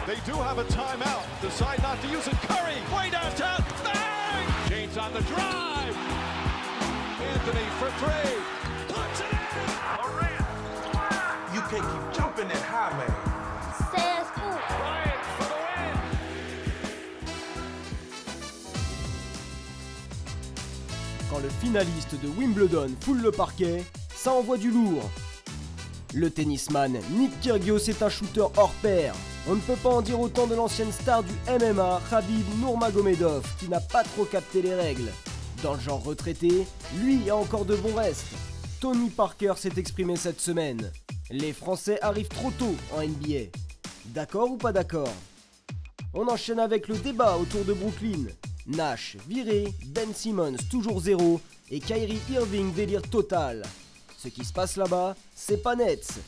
They do have a timeout. Decide not to use it. Curry, way downtown. Bang! James on the drive. Anthony for three. Puts it in. Durant. You can't keep jumping that high, man. Says who? Bryant for the win. Quand le finaliste de Wimbledon foule le parquet, ça envoie du lourd. Le tennisman Nick Kyrgios est un shooter hors pair. On ne peut pas en dire autant de l'ancienne star du MMA, Khabib Nurmagomedov, qui n'a pas trop capté les règles. Dans le genre retraité, lui a encore de bons restes. Tony Parker s'est exprimé cette semaine. Les Français arrivent trop tôt en NBA. D'accord ou pas d'accord? On enchaîne avec le débat autour de Brooklyn. Nash viré, Ben Simmons toujours zéro et Kyrie Irving délire total. Ce qui se passe là-bas, c'est pas net.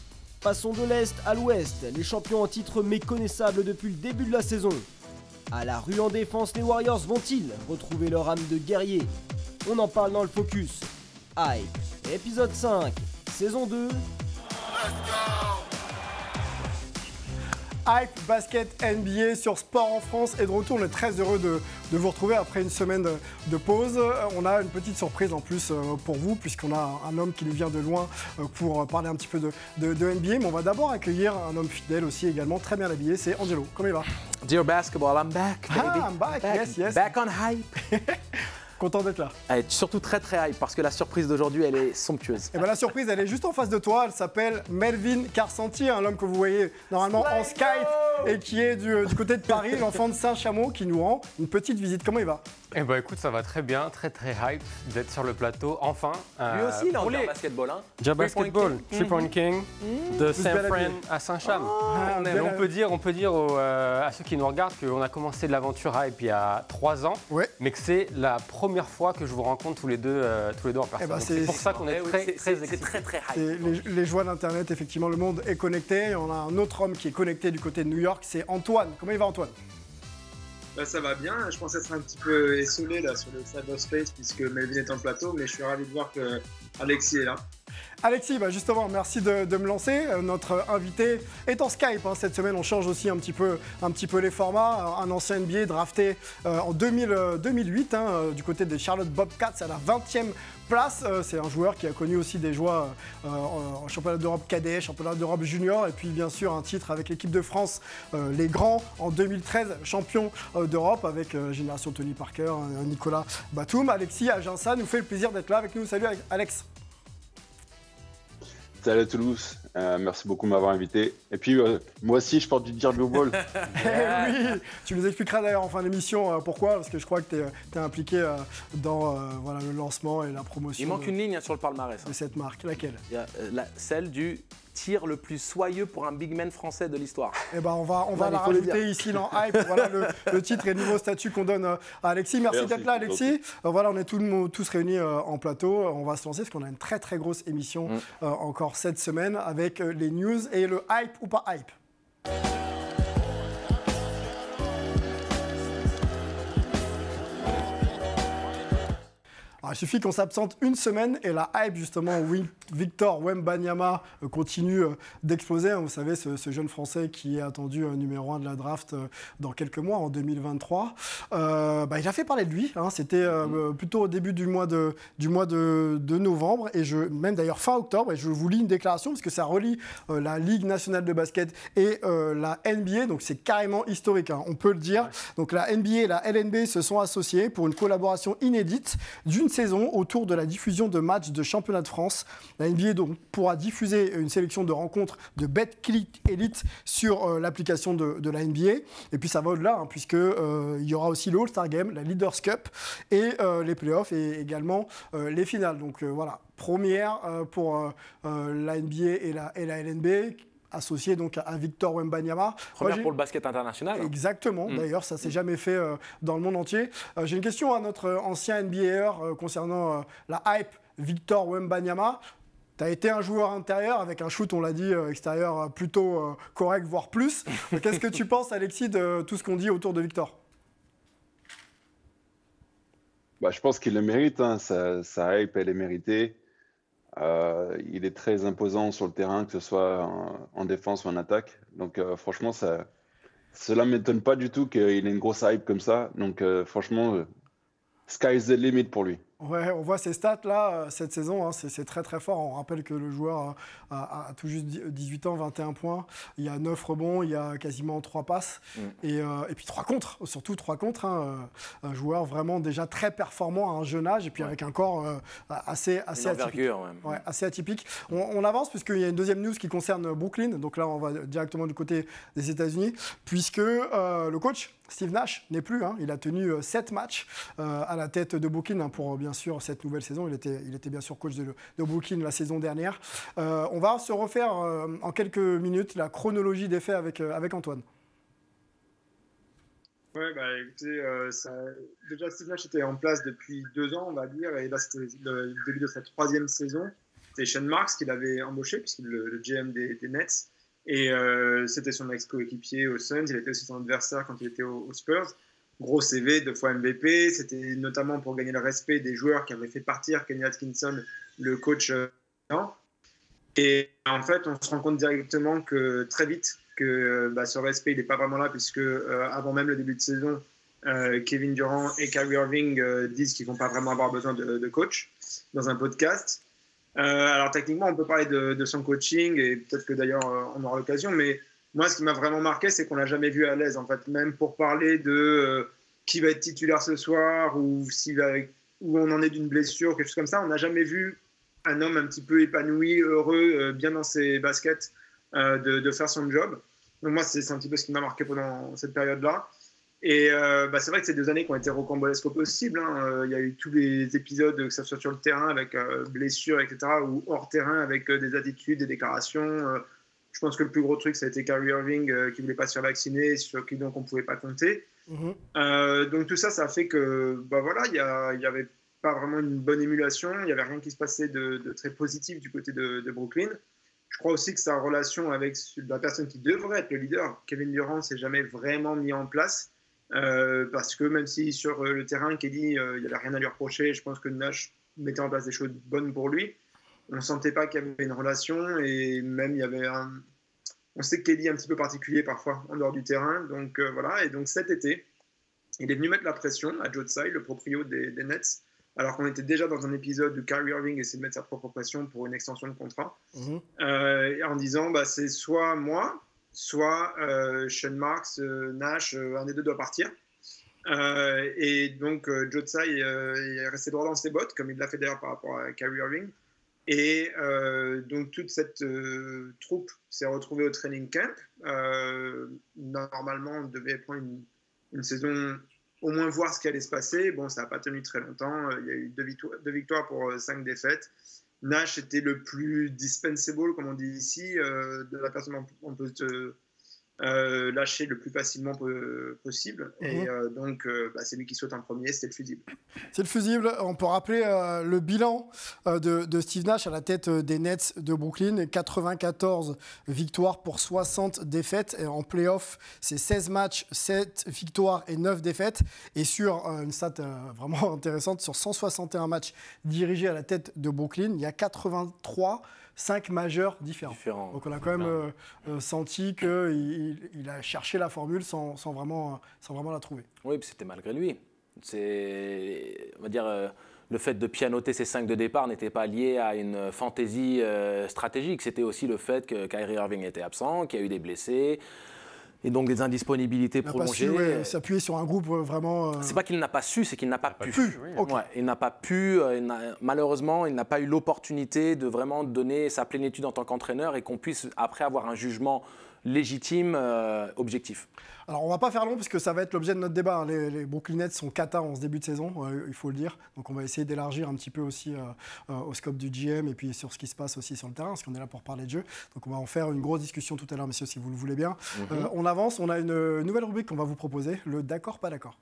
Passons de l'Est à l'Ouest, les champions en titre méconnaissables depuis le début de la saison. À la rue en défense, les Warriors vont-ils retrouver leur âme de guerrier? On en parle dans le Focus. Hype, épisode 5, saison 2. Hype Basket NBA sur Sport en France est de retour. On est très heureux de vous retrouver après une semaine de pause. On a une petite surprise en plus pour vous, puisqu'on a un homme qui nous vient de loin pour parler un petit peu de NBA. Mais on va d'abord accueillir un homme fidèle aussi également, très bien habillé, c'est Angelo. Comment il va? Dear basketball, I'm back, baby. Ah, I'm back, yes. Back on hype. Content d'être là. Elle est surtout très très hype parce que la surprise d'aujourd'hui, elle est somptueuse. Et bien la surprise, elle est juste en face de toi. Elle s'appelle Melvin Carcentier, l'homme que vous voyez normalement en Skype et qui est du côté de Paris, l'enfant de Saint-Chamond qui nous rend une petite visite. Comment il va? Eh ben écoute, ça va très bien, très très hype d'être sur le plateau, enfin. Lui aussi, il est en pour les... basketball. Hein. Déjà basketball, 3-point king, de Saint-Fran à Saint-Cham. On peut dire à ceux qui nous regardent qu'on a commencé de l'aventure hype il y a 3 ans, mais que c'est la première fois que je vous rencontre tous les deux en personne. Ben c'est pour ça qu'on est très excités. C'est très très hype. Les joies d'Internet, effectivement, le monde est connecté. On a un autre homme qui est connecté du côté de New York, c'est Antoine. Comment il va, Antoine? Bah, ça va bien, je pensais être un petit peu essolé là, sur le cyberspace puisque Melvin est en plateau, mais je suis ravi de voir que Alexis est là. Alexis, justement, merci de me lancer. Notre invité est en Skype. Cette semaine, on change aussi un petit peu les formats. Un ancien NBA drafté en 2008 du côté des Charlotte Bobcats à la 20e place. C'est un joueur qui a connu aussi des joies en championnat d'Europe cadet, championnat d'Europe junior et puis bien sûr un titre avec l'équipe de France, les grands, en 2013, champion d'Europe avec Génération Tony Parker, Nicolas Batum. Alexis Aginsa nous fait le plaisir d'être là avec nous. Salut Alex. Salut à Toulouse, merci beaucoup de m'avoir invité. Et puis, moi aussi, je porte du Derby Ball. Oui, tu nous expliqueras d'ailleurs en fin d'émission pourquoi, parce que je crois que tu es impliqué dans le lancement et la promotion. Il manque une ligne sur le palmarès. De cette marque, laquelle? Il y a, celle du tir le plus soyeux pour un big man français de l'histoire. Eh ben on va la rajouter ici dans Hype. Voilà le titre et le nouveau statut qu'on donne à Alexis. Merci d'être là, Alexis. Voilà, on est tous réunis en plateau. On va se lancer parce qu'on a une très très grosse émission encore cette semaine avec les news et le hype ou pas hype. Alors, il suffit qu'on s'absente une semaine et la hype justement Victor Wembanyama continue d'exploser. Vous savez, ce jeune Français qui est attendu numéro 1 de la draft dans quelques mois, en 2023. Il a fait parler de lui. C'était plutôt au début du mois de novembre et même d'ailleurs fin octobre. Et je vous lis une déclaration parce que ça relie la Ligue nationale de basket et la NBA. Donc c'est carrément historique, on peut le dire. Donc la NBA et la LNB se sont associés pour une collaboration inédite d'une saison autour de la diffusion de matchs de championnat de France. La NBA donc pourra diffuser une sélection de rencontres de BetClick Elite sur l'application de la NBA. Et puis ça va au-delà, puisque il y aura aussi le All-Star Game, la Leaders Cup et les playoffs et également les finales. Donc voilà, première pour la NBA et la LNB. Associé donc à Victor Wembanyama. Première pour le basket international. Exactement, d'ailleurs, ça ne s'est jamais fait dans le monde entier. J'ai une question à notre ancien NBAer concernant la hype Victor Wembanyama. Tu as été un joueur intérieur avec un shoot, on l'a dit, extérieur plutôt correct, voire plus. Qu'est-ce que tu penses, Alexis, de tout ce qu'on dit autour de Victor? Je pense qu'il le mérite, sa hype, elle est méritée. Il est très imposant sur le terrain, que ce soit en défense ou en attaque. Donc franchement, Cela ne m'étonne pas du tout qu'il ait une grosse hype comme ça. Donc, franchement, sky is the limit pour lui. Ouais, on voit ces stats-là, cette saison, hein, c'est très très fort. On rappelle que le joueur a tout juste 18 ans, 21 points. Il y a 9 rebonds, il y a quasiment 3 passes. Et puis 3 contres, surtout 3 contres. Hein, un joueur vraiment déjà très performant à un jeune âge et puis avec un corps assez atypique. Ouais, assez atypique. On avance puisqu'il y a une deuxième news qui concerne Brooklyn. Donc là, on va directement du côté des États-Unis puisque le coach Steve Nash n'est plus. Hein. Il a tenu 7 matchs à la tête de Brooklyn pour bien sûr cette nouvelle saison. Il était bien sûr coach de Brooklyn la saison dernière. On va se refaire en quelques minutes la chronologie des faits avec Antoine. Ouais, écoutez, déjà Steve Nash était en place depuis 2 ans, on va dire, et là c'était le début de sa 3e saison. C'était Sean Marks qui l'avait embauché, puisqu'il est le GM des Nets. Et c'était son ex-coéquipier aux Suns. Il était aussi son adversaire quand il était aux Spurs. Gros CV, 2 fois MVP. C'était notamment pour gagner le respect des joueurs qui avaient fait partir Kenny Atkinson, le coach. Et en fait, on se rend compte directement que très vite que ce respect, il n'est pas vraiment là, puisque avant même le début de saison, Kevin Durant et Kyrie Irving disent qu'ils ne vont pas vraiment avoir besoin de coach dans un podcast. Alors techniquement, on peut parler de son coaching et peut-être que d'ailleurs on aura l'occasion, mais moi ce qui m'a vraiment marqué, c'est qu'on l'a jamais vu à l'aise en fait, même pour parler de qui va être titulaire ce soir ou où on en est d'une blessure, quelque chose comme ça. On n'a jamais vu un homme un petit peu épanoui, heureux, bien dans ses baskets, de faire son job. Donc moi c'est un petit peu ce qui m'a marqué pendant cette période-là. Et c'est vrai que c'est 2 années qui ont été rocambolesques au possible. Hein. Il y a eu tous les épisodes, que ce soit sur le terrain avec blessures, etc., ou hors terrain avec des attitudes, des déclarations. Je pense que le plus gros truc, ça a été Kyrie Irving qui ne voulait pas se faire vacciner, sur qui donc on ne pouvait pas compter. Donc tout ça, ça a fait que il n'y avait pas vraiment une bonne émulation. Il n'y avait rien qui se passait de très positif du côté de Brooklyn. Je crois aussi que sa relation avec la personne qui devrait être le leader, Kevin Durant, ne s'est jamais vraiment mis en place. Parce que même si sur le terrain, Kelly, il n'y avait rien à lui reprocher, je pense que Nash mettait en place des choses bonnes pour lui. On ne sentait pas qu'il y avait une relation et même il y avait on sait que Kelly est un petit peu particulier parfois en dehors du terrain. Donc voilà, et donc cet été, il est venu mettre la pression à Joe Tsai, le proprio des Nets, alors qu'on était déjà dans un épisode où Kyrie Irving essayait de mettre sa propre pression pour une extension de contrat, en disant c'est soit moi, soit Sean Marks, Nash, un des deux doit partir. Et donc Joe Tsai est resté droit dans ses bottes, comme il l'a fait d'ailleurs par rapport à Kyrie Irving. Et donc toute cette troupe s'est retrouvée au training camp. Normalement, on devait prendre une saison, au moins voir ce qui allait se passer. Bon, ça n'a pas tenu très longtemps. Il y a eu 2 victoires pour 5 défaites. Nash était le plus dispensable, comme on dit ici, de la personne on peut lâcher le plus facilement possible. Et donc, c'est lui qui saute en premier, c'était le fusible. C'est le fusible. On peut rappeler le bilan de Steve Nash à la tête des Nets de Brooklyn. 94 victoires pour 60 défaites. Et en play-off, c'est 16 matchs, 7 victoires et 9 défaites. Et sur une stat vraiment intéressante, sur 161 matchs dirigés à la tête de Brooklyn, il y a 5 majeurs différents. Donc on a quand même senti qu'il a cherché la formule sans vraiment la trouver. Oui, puis c'était malgré lui. On va dire, le fait de pianoter ces 5 de départ n'était pas lié à une fantaisie stratégique. C'était aussi le fait que Kyrie Irving était absent, qu'il y a eu des blessés. Et donc des indisponibilités prolongées. Il n'a pas su s'appuyer sur un groupe vraiment... C'est pas qu'il n'a pas su, c'est qu'il n'a pas pu. Oui. Okay. Ouais, il n'a pas pu, malheureusement, il n'a pas eu l'opportunité de vraiment donner sa plénitude en tant qu'entraîneur et qu'on puisse après avoir un jugement légitime, objectif. Alors on ne va pas faire long puisque ça va être l'objet de notre débat. Les Brooklyn Nets sont cata en ce début de saison, il faut le dire. Donc on va essayer d'élargir un petit peu aussi au scope du GM et puis sur ce qui se passe aussi sur le terrain, parce qu'on est là pour parler de jeu. Donc on va en faire une grosse discussion tout à l'heure, messieurs, si vous le voulez bien. On avance, on a une nouvelle rubrique qu'on va vous proposer, le d'accord, pas d'accord.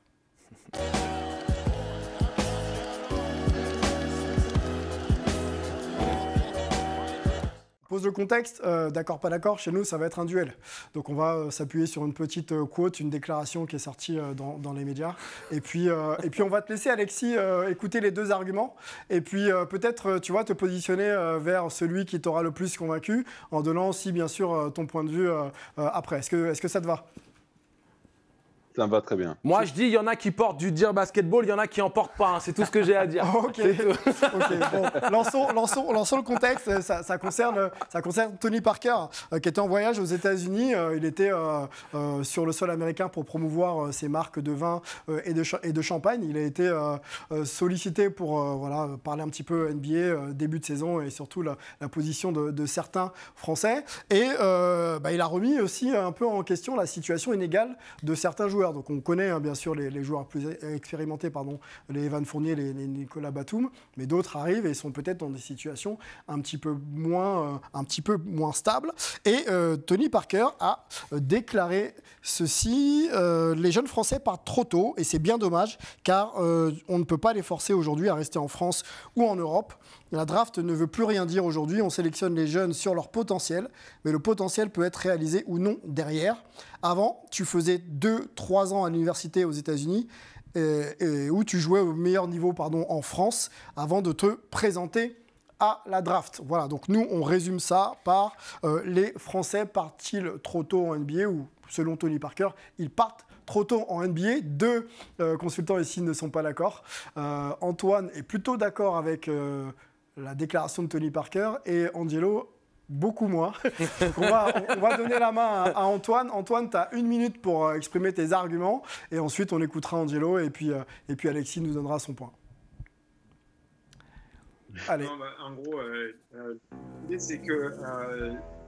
Pose le contexte, d'accord, pas d'accord, chez nous, ça va être un duel. Donc on va s'appuyer sur une petite quote, une déclaration qui est sortie dans les médias. Et puis on va te laisser, Alexis, écouter les 2 arguments. Et puis peut-être, tu vois, te positionner vers celui qui t'aura le plus convaincu, en donnant aussi, bien sûr, ton point de vue après. Est-ce que ça te va ? Ça me va très bien. Moi, je dis, il y en a qui portent du Dear Basketball, il y en a qui en portent pas. Hein. C'est tout ce que j'ai à dire. Ok, bon, lançons le contexte. Ça concerne Tony Parker, qui était en voyage aux États-Unis. Il était sur le sol américain pour promouvoir ses marques de vin et de champagne. Il a été sollicité pour parler un petit peu NBA, début de saison et surtout la position de certains Français. Et il a remis aussi un peu en question la situation inégale de certains joueurs. Donc on connaît bien sûr les joueurs plus expérimentés, les Evan Fournier, les Nicolas Batum, mais d'autres arrivent et sont peut-être dans des situations un petit peu moins stables. Et Tony Parker a déclaré ceci: les jeunes Français partent trop tôt et c'est bien dommage car on ne peut pas les forcer aujourd'hui à rester en France ou en Europe. La draft ne veut plus rien dire aujourd'hui. On sélectionne les jeunes sur leur potentiel, mais le potentiel peut être réalisé ou non derrière. Avant, tu faisais 2-3 ans à l'université aux États-Unis où tu jouais au meilleur niveau en France avant de te présenter à la draft. Voilà, donc nous, on résume ça par les Français partent-ils trop tôt en NBA ou, selon Tony Parker, ils partent trop tôt en NBA. Deux consultants ici ne sont pas d'accord. Antoine est plutôt d'accord avec la déclaration de Tony Parker et Angelo beaucoup moins. Donc on va donner la main à Antoine. Antoine, tu as 1 minute pour exprimer tes arguments et ensuite on écoutera Angelo et puis Alexis nous donnera son point. Allez. Non, en gros, l'idée c'est que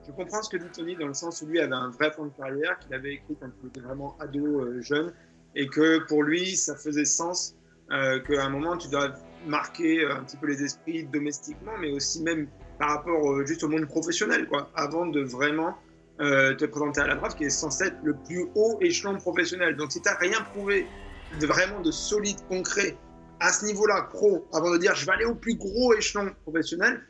je comprends ce que dit Tony dans le sens où lui avait un vrai plan de carrière qu'il avait écrit quand il était vraiment ado, jeune, et que pour lui ça faisait sens qu'à un moment tu dois marquer un petit peu les esprits domestiquement, mais aussi même par rapport juste au monde professionnel, avant de vraiment te présenter à la draft, qui est censé être le plus haut échelon professionnel. Donc si tu n'as rien prouvé vraiment de solide, concret, à ce niveau-là, pro, avant de dire je vais aller au plus gros échelon professionnel,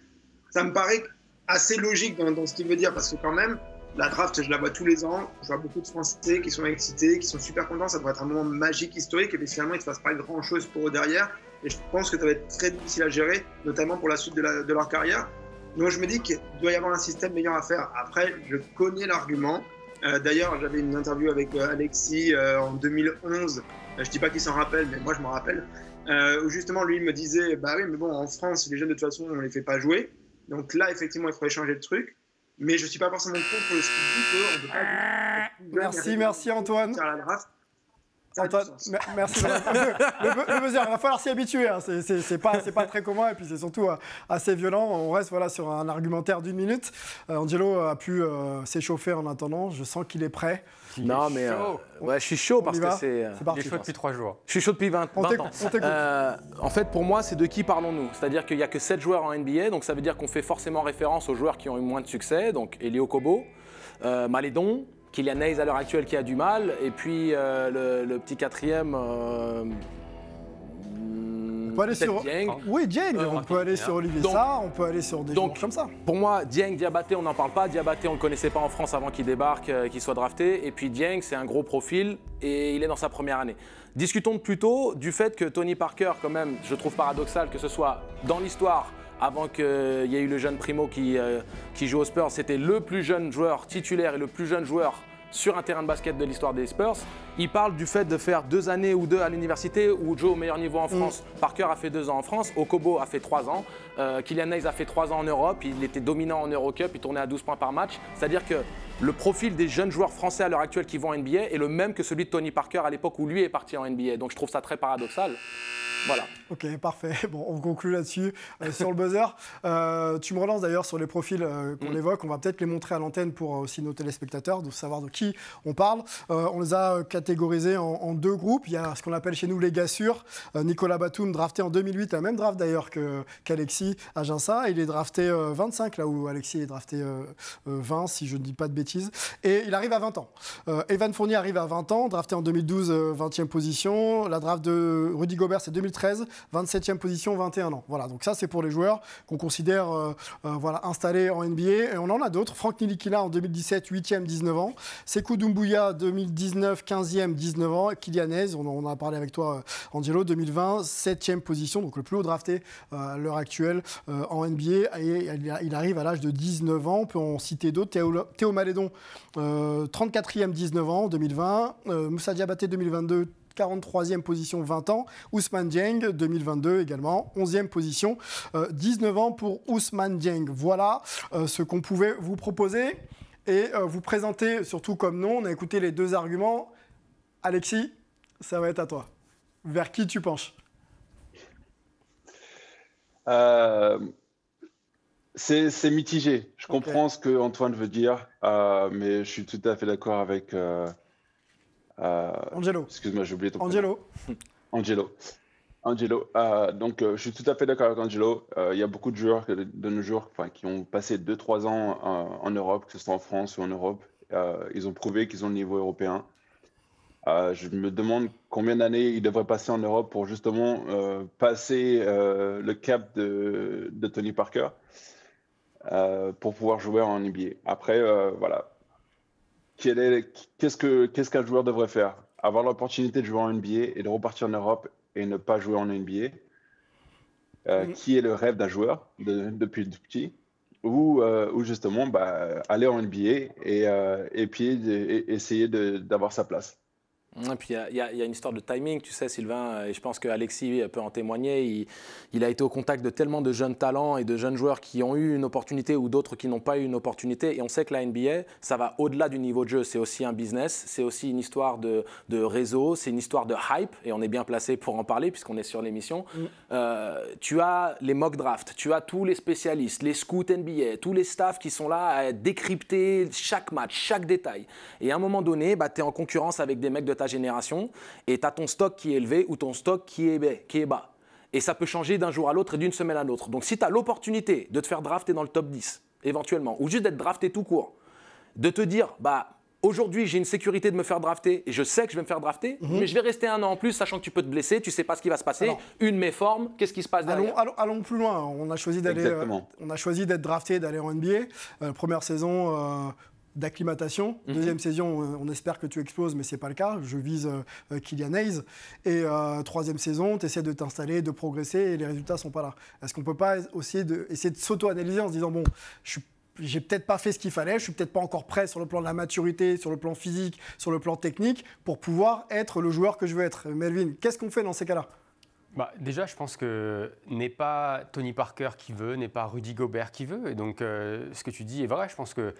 ça me paraît assez logique dans ce qu'il veut dire, parce que quand même, la draft, je la vois tous les ans, je vois beaucoup de Français qui sont excités, qui sont super contents, ça devrait être un moment magique, historique, et puis finalement, il ne se passe pas grand-chose pour eux derrière, et je pense que ça va être très difficile à gérer, notamment pour la suite de leur carrière. Donc je me dis qu'il doit y avoir un système meilleur à faire. Après, je connais l'argument. D'ailleurs, j'avais une interview avec Alexis en 2011, je ne dis pas qu'il s'en rappelle, mais moi je m'en rappelle, où justement lui il me disait bah oui mais bon en France les jeunes de toute façon on les fait pas jouer, donc là effectivement il faudrait changer le truc, mais je suis pas forcément contre ce qu'il dit qu'on peut pas merci Antoine. Antoine, merci. Le buzzer, il va falloir s'y habituer. Hein. C'est pas très commun et puis c'est surtout assez violent. On reste sur un argumentaire d'1 minute. Angelo a pu s'échauffer en attendant. Je sens qu'il est prêt. Non, mais je suis chaud parce que c'est. Il est chaud depuis 3 jours. Je suis chaud depuis 20 ans. En fait, pour moi, c'est de qui parlons-nous? C'est-à-dire qu'il n'y a que 7 joueurs en NBA, donc ça veut dire qu'on fait forcément référence aux joueurs qui ont eu moins de succès. Donc Eli Okobo, Malédon, Killian Hayes à l'heure actuelle qui a du mal, et puis le petit quatrième. On peut aller sur Dieng. Oui, Dieng. On peut aller sur Olivier Sarr, on peut aller sur des joueurs comme ça. Pour moi, Dieng, Diabaté, on n'en parle pas. Diabaté, on ne le connaissait pas en France avant qu'il débarque, qu'il soit drafté. Et puis Dieng, c'est un gros profil et il est dans sa première année. Discutons plutôt du fait que Tony Parker, quand même, je trouve paradoxal que ce soit dans l'histoire. Avant qu'il y ait eu le jeune Primo qui joue aux Spurs, c'était le plus jeune joueur titulaire et le plus jeune joueur sur un terrain de basket de l'histoire des Spurs. Il parle du fait de faire 2 années ou 2 à l'université ou jouer au meilleur niveau en France. Parker a fait 2 ans en France, Okobo a fait 3 ans, Killian Hayes a fait 3 ans en Europe, il était dominant en Eurocup, il tournait à 12 points par match. C'est-à-dire que le profil des jeunes joueurs français à l'heure actuelle qui vont en NBA est le même que celui de Tony Parker à l'époque où lui est parti en NBA. Donc je trouve ça très paradoxal. Voilà. Ok, parfait. Bon, on conclut là-dessus. Sur le buzzer, tu me relances d'ailleurs sur les profils qu'on évoque. On va peut-être les montrer à l'antenne pour aussi nos téléspectateurs, de savoir de qui on parle. On les a catégorisés en 2 groupes. Il y a ce qu'on appelle chez nous les gars sûrs. Nicolas Batum, drafté en 2008, la même draft d'ailleurs qu'Alexis à Ginsa. Il est drafté 25, là où Alexis est drafté 20, si je ne dis pas de bêtises. Et il arrive à 20 ans. Evan Fournier arrive à 20 ans, drafté en 2012, 20e position. La draft de Rudy Gobert, c'est 2013, 27e position, 21 ans. Voilà, donc ça c'est pour les joueurs qu'on considère installés en NBA. Et on en a d'autres. Frank Ntilikina en 2017, 8e, 19 ans. Sekou Doumbouya, 2019, 15e, 19 ans. Kylian Hayes, on en a parlé avec toi, Angelo, 2020, 7e position, donc le plus haut drafté à l'heure actuelle en NBA. Et il arrive à l'âge de 19 ans. On peut en citer d'autres. Théo Malédon, 34e, 19 ans, 2020. Moussa Diabaté, 2022. 43e position, 20 ans. Ousmane Dieng, 2022 également, 11e position, 19 ans pour Ousmane Dieng. Voilà ce qu'on pouvait vous proposer et vous présenter, surtout comme nom. On a écouté les deux arguments. Alexis, ça va être à toi. Vers qui tu penches? C'est mitigé. Je comprends ce que Antoine veut dire, mais je suis tout à fait d'accord avec... Angelo. Excuse-moi, j'ai oublié ton Angelo. Angelo. Donc, je suis tout à fait d'accord avec Angelo. Il y a beaucoup de joueurs de nos jours qui ont passé 2-3 ans en Europe, que ce soit en France ou en Europe. Ils ont prouvé qu'ils ont le niveau européen. Je me demande combien d'années ils devraient passer en Europe pour justement passer le cap de Tony Parker pour pouvoir jouer en NBA. Après, voilà. Qu'est-ce qu'un joueur devrait faire? Avoir l'opportunité de jouer en NBA et de repartir en Europe et ne pas jouer en NBA? Qui est le rêve d'un joueur depuis tout petit? Ou justement aller en NBA et puis essayer d'avoir sa place. Et puis il y a une histoire de timing, tu sais, Sylvain, et je pense qu'Alexis peut en témoigner. Il a été au contact de tellement de jeunes talents et de jeunes joueurs qui ont eu une opportunité ou d'autres qui n'ont pas eu une opportunité. Et on sait que la NBA, ça va au-delà du niveau de jeu. C'est aussi un business, c'est aussi une histoire de réseau, c'est une histoire de hype. Et on est bien placé pour en parler puisqu'on est sur l'émission. Tu as les mock drafts, tu as tous les spécialistes, les scouts NBA, tous les staffs qui sont là à décrypter chaque match, chaque détail. Et à un moment donné, tu es en concurrence avec des mecs de ta génération et tu as ton stock qui est élevé ou ton stock qui est bas. Et ça peut changer d'un jour à l'autre et d'une semaine à l'autre. Donc si tu as l'opportunité de te faire drafter dans le top 10, éventuellement, ou juste d'être drafté tout court, de te dire, aujourd'hui j'ai une sécurité de me faire drafter et je sais que je vais me faire drafter, mais je vais rester un an en plus, sachant que tu peux te blesser, tu sais pas ce qui va se passer, une méforme, qu'est-ce qui se passe derrière? Allons plus loin. On a choisi d'être drafté, d'aller en NBA. Première saison... d'acclimatation. Deuxième saison, on espère que tu exploses, mais ce n'est pas le cas. Je vise Kylian Hayes. Et troisième saison, tu essaies de t'installer, de progresser et les résultats ne sont pas là. Est-ce qu'on ne peut pas essayer de s'auto-analyser en se disant, bon, j'ai peut-être pas fait ce qu'il fallait, je suis peut-être pas encore prêt sur le plan de la maturité, sur le plan physique, sur le plan technique, pour pouvoir être le joueur que je veux être. Melvin, qu'est-ce qu'on fait dans ces cas-là? Déjà, je pense que n'est pas Tony Parker qui veut, n'est pas Rudy Gobert qui veut. Et donc, ce que tu dis est vrai. Je pense que,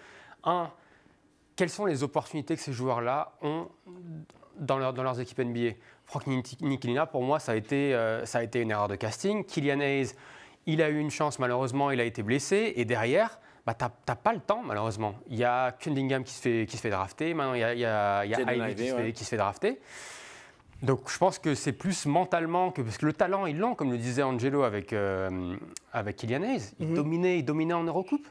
quelles sont les opportunités que ces joueurs-là ont dans leurs équipes NBA? Franck Ntilikina, pour moi, ça a été une erreur de casting. Kylian Hayes, il a eu une chance, malheureusement, il a été blessé. Et derrière, t'as pas le temps, malheureusement. Il y a Cunningham qui se fait drafter. Maintenant, il y a Ivy qui se fait drafter. Donc, je pense que c'est plus mentalement parce que le talent, ils l'ont, comme le disait Angelo avec Kylian Hayes. Il dominait en Eurocoupe.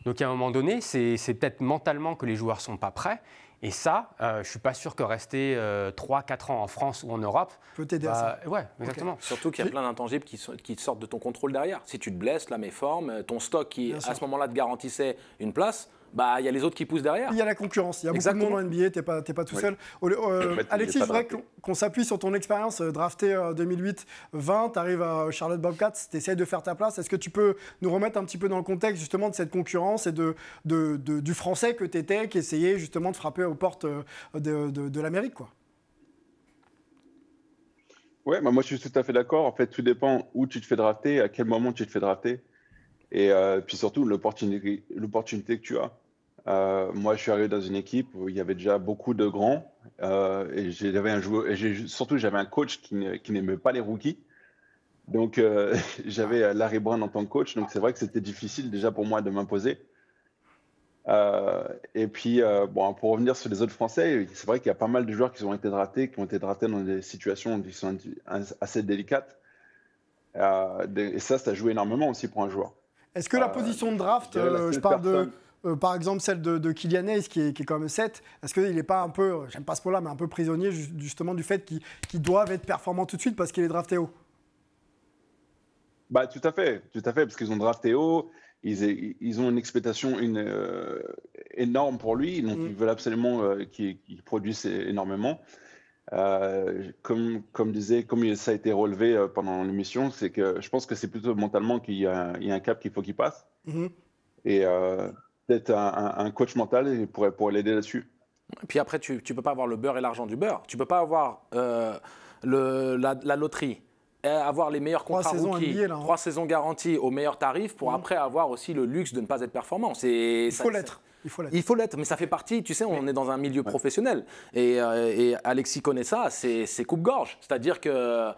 Donc, à un moment donné, c'est peut-être mentalement que les joueurs ne sont pas prêts. Et ça, je ne suis pas sûr que rester 3-4 ans en France ou en Europe peut t'aider à ça. Ouais, exactement. Okay. Surtout qu'il y a plein d'intangibles qui sortent de ton contrôle derrière. Si tu te blesses, la méforme, ton stock qui, à ce moment-là, te garantissait une place, il y a les autres qui poussent derrière. Il y a la concurrence. Il y a beaucoup de monde en NBA, tu n'es pas tout seul. Alexis, je voudrais qu'on s'appuie sur ton expérience. Drafté 2008-20, tu arrives à Charlotte Bobcats, tu essaies de faire ta place. Est-ce que tu peux nous remettre un petit peu dans le contexte justement de cette concurrence et du français que tu étais, qui essayait justement de frapper aux portes de l'Amérique, quoi? Ouais, moi je suis tout à fait d'accord. En fait, tout dépend où tu te fais drafter, à quel moment tu te fais drafter. Et puis surtout, l'opportunité que tu as. Moi, je suis arrivé dans une équipe où il y avait déjà beaucoup de grands. Et j'avais un coach qui n'aimait pas les rookies. Donc, j'avais Larry Brown en tant que coach. Donc, c'est vrai que c'était difficile déjà pour moi de m'imposer. Et puis, pour revenir sur les autres Français, c'est vrai qu'il y a pas mal de joueurs qui ont été draftés dans des situations qui sont assez délicates. Et ça a joué énormément aussi pour un joueur. Est-ce que la position de draft, je parle par exemple celle de Kylian Hayes qui est quand même 7, est-ce qu'il n'est pas un peu, j'aime pas ce mot-là, mais un peu prisonnier justement du fait qu'ils doivent être performants tout de suite parce qu'il est drafté haut? Tout à fait, parce qu'ils ont drafté haut. ils ont une expectation énorme pour lui, donc ils veulent absolument qu'il produise énormément. Comme ça a été relevé pendant l'émission, c'est que je pense que c'est plutôt mentalement qu'il y a un cap qu'il faut qu'il passe. Et peut-être un coach mental pourrait l'aider là-dessus. Et puis après, tu ne peux pas avoir le beurre et l'argent du beurre. Tu ne peux pas avoir la loterie, avoir les meilleurs contrats rookies, 3 saisons garanties au meilleur tarif pour après avoir aussi le luxe de ne pas être performant. Il faut l'être. Il faut l'être, mais ça fait partie, tu sais, on est dans un milieu professionnel. Et Alexis connaît ça, c'est coupe-gorge. C'est-à-dire que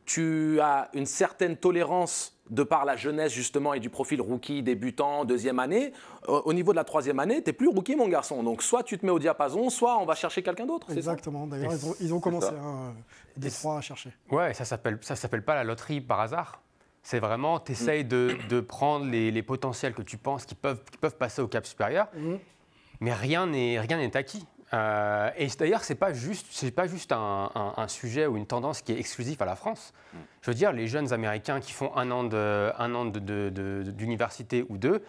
tu as une certaine tolérance de par la jeunesse justement et du profil rookie, débutant, deuxième année. Au niveau de la troisième année, tu n'es plus rookie, mon garçon. Donc soit tu te mets au diapason, soit on va chercher quelqu'un d'autre. Exactement. D'ailleurs, ils ont commencé Détroit à chercher. Ouais, ça s'appelle pas la loterie par hasard. C'est vraiment, tu essayes de prendre les potentiels que tu penses qui peuvent passer au cap supérieur, mais rien n'est acquis. Et d'ailleurs, c'est pas juste un sujet ou une tendance qui est exclusif à la France. Je veux dire, les jeunes Américains qui font un an d'université ou deux,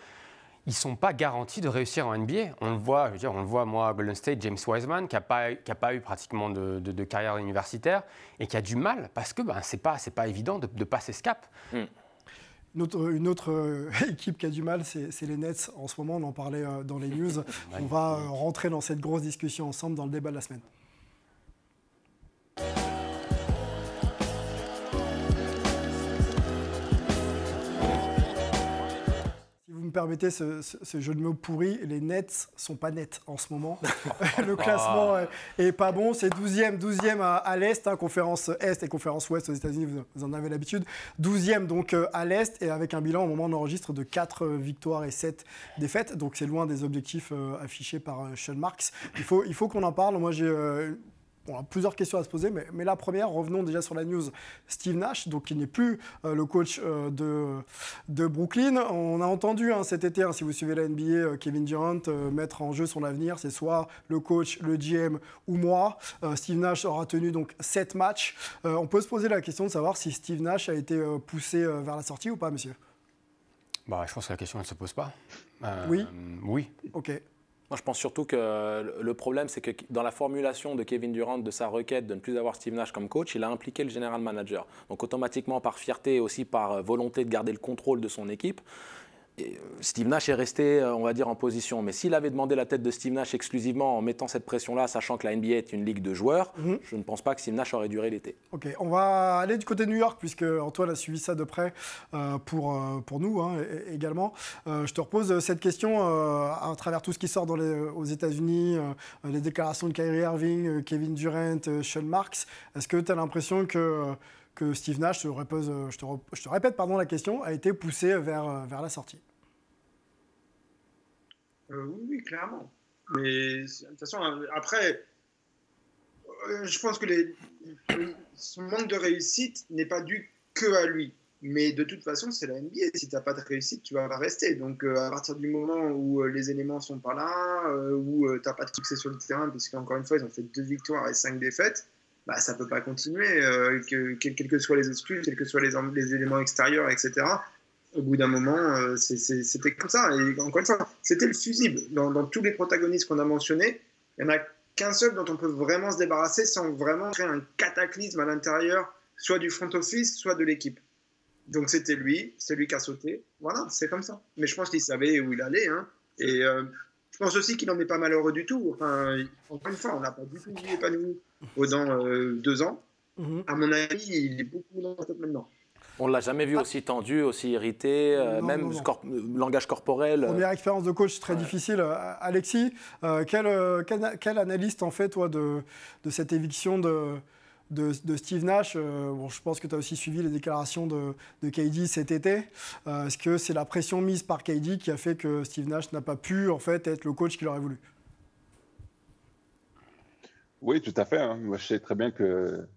ils sont pas garantis de réussir en NBA. On le voit, moi, à Golden State, James Wiseman, qui a pas eu pratiquement de carrière universitaire et qui a du mal parce que c'est pas évident de passer ce cap. Une autre équipe qui a du mal, c'est les Nets. En ce moment, on en parlait dans les news. On va rentrer dans cette grosse discussion ensemble dans le débat de la semaine. Si vous me permettez ce jeu de mots pourri, les Nets sont pas nets en ce moment. Le classement est pas bon. C'est 12e à l'Est, conférence Est et conférence Ouest aux États-Unis, vous en avez l'habitude. 12e donc à l'Est et avec un bilan au moment où on enregistre de 4 victoires et 7 défaites. Donc c'est loin des objectifs affichés par Sean Marks. Il faut qu'on en parle. Moi j'ai on a plusieurs questions à se poser, mais la première, revenons déjà sur la news. Steve Nash, donc qui n'est plus le coach de Brooklyn. On a entendu cet été, si vous suivez la NBA, Kevin Durant mettre en jeu son avenir. C'est soit le coach, le GM ou moi. Steve Nash aura tenu donc 7 matchs. On peut se poser la question de savoir si Steve Nash a été poussé vers la sortie ou pas, monsieur. Je pense que la question ne se pose pas. Oui. Oui. Ok. Moi, je pense surtout que le problème, c'est que dans la formulation de Kevin Durant de sa requête de ne plus avoir Steve Nash comme coach, il a impliqué le general manager. Donc automatiquement, par fierté et aussi par volonté de garder le contrôle de son équipe, Steve Nash est resté, on va dire, en position. Mais s'il avait demandé la tête de Steve Nash exclusivement en mettant cette pression-là, sachant que la NBA est une ligue de joueurs, je ne pense pas que Steve Nash aurait duré l'été. Ok, on va aller du côté de New York, puisque Antoine a suivi ça de près pour nous également. Je te repose cette question à travers tout ce qui sort aux États-Unis, les déclarations de Kyrie Irving, Kevin Durant, Sean Marks. Est-ce que tu as l'impression que Steve Nash, je te répète la question, a été poussé vers la sortie? Oui, clairement. Mais de toute façon, après, je pense que son manque de réussite n'est pas dû que à lui. Mais de toute façon, c'est la NBA. Si tu n'as pas de réussite, tu vas rester. Donc, à partir du moment où les éléments ne sont pas là, où tu n'as pas de succès sur le terrain, puisqu'encore une fois, ils ont fait 2 victoires et 5 défaites, ça ne peut pas continuer. Quelles que soient les excuses, quels que soient les éléments extérieurs, etc. Au bout d'un moment, c'était comme ça. Et encore une fois, c'était le fusible. Dans tous les protagonistes qu'on a mentionnés, il n'y en a qu'un seul dont on peut vraiment se débarrasser sans vraiment créer un cataclysme à l'intérieur, soit du front office, soit de l'équipe. Donc c'était lui, c'est lui qui a sauté. Voilà, c'est comme ça. Mais je pense qu'il savait où il allait. Et je pense aussi qu'il n'en est pas malheureux du tout. Encore une fois, on n'a pas du tout épanoui pendant 2 ans. À mon avis, il est beaucoup dans la tête maintenant. On ne l'a jamais vu aussi tendu, aussi irrité, non. Langage corporel. Première expérience de coach très difficile. Alexis, quel analyste en fait, toi, de cette éviction de Steve Nash? Je pense que tu as aussi suivi les déclarations de KD cet été. Est-ce que c'est la pression mise par KD qui a fait que Steve Nash n'a pas pu en fait, être le coach qu'il aurait voulu? Oui, tout à fait. Moi, je sais très bien que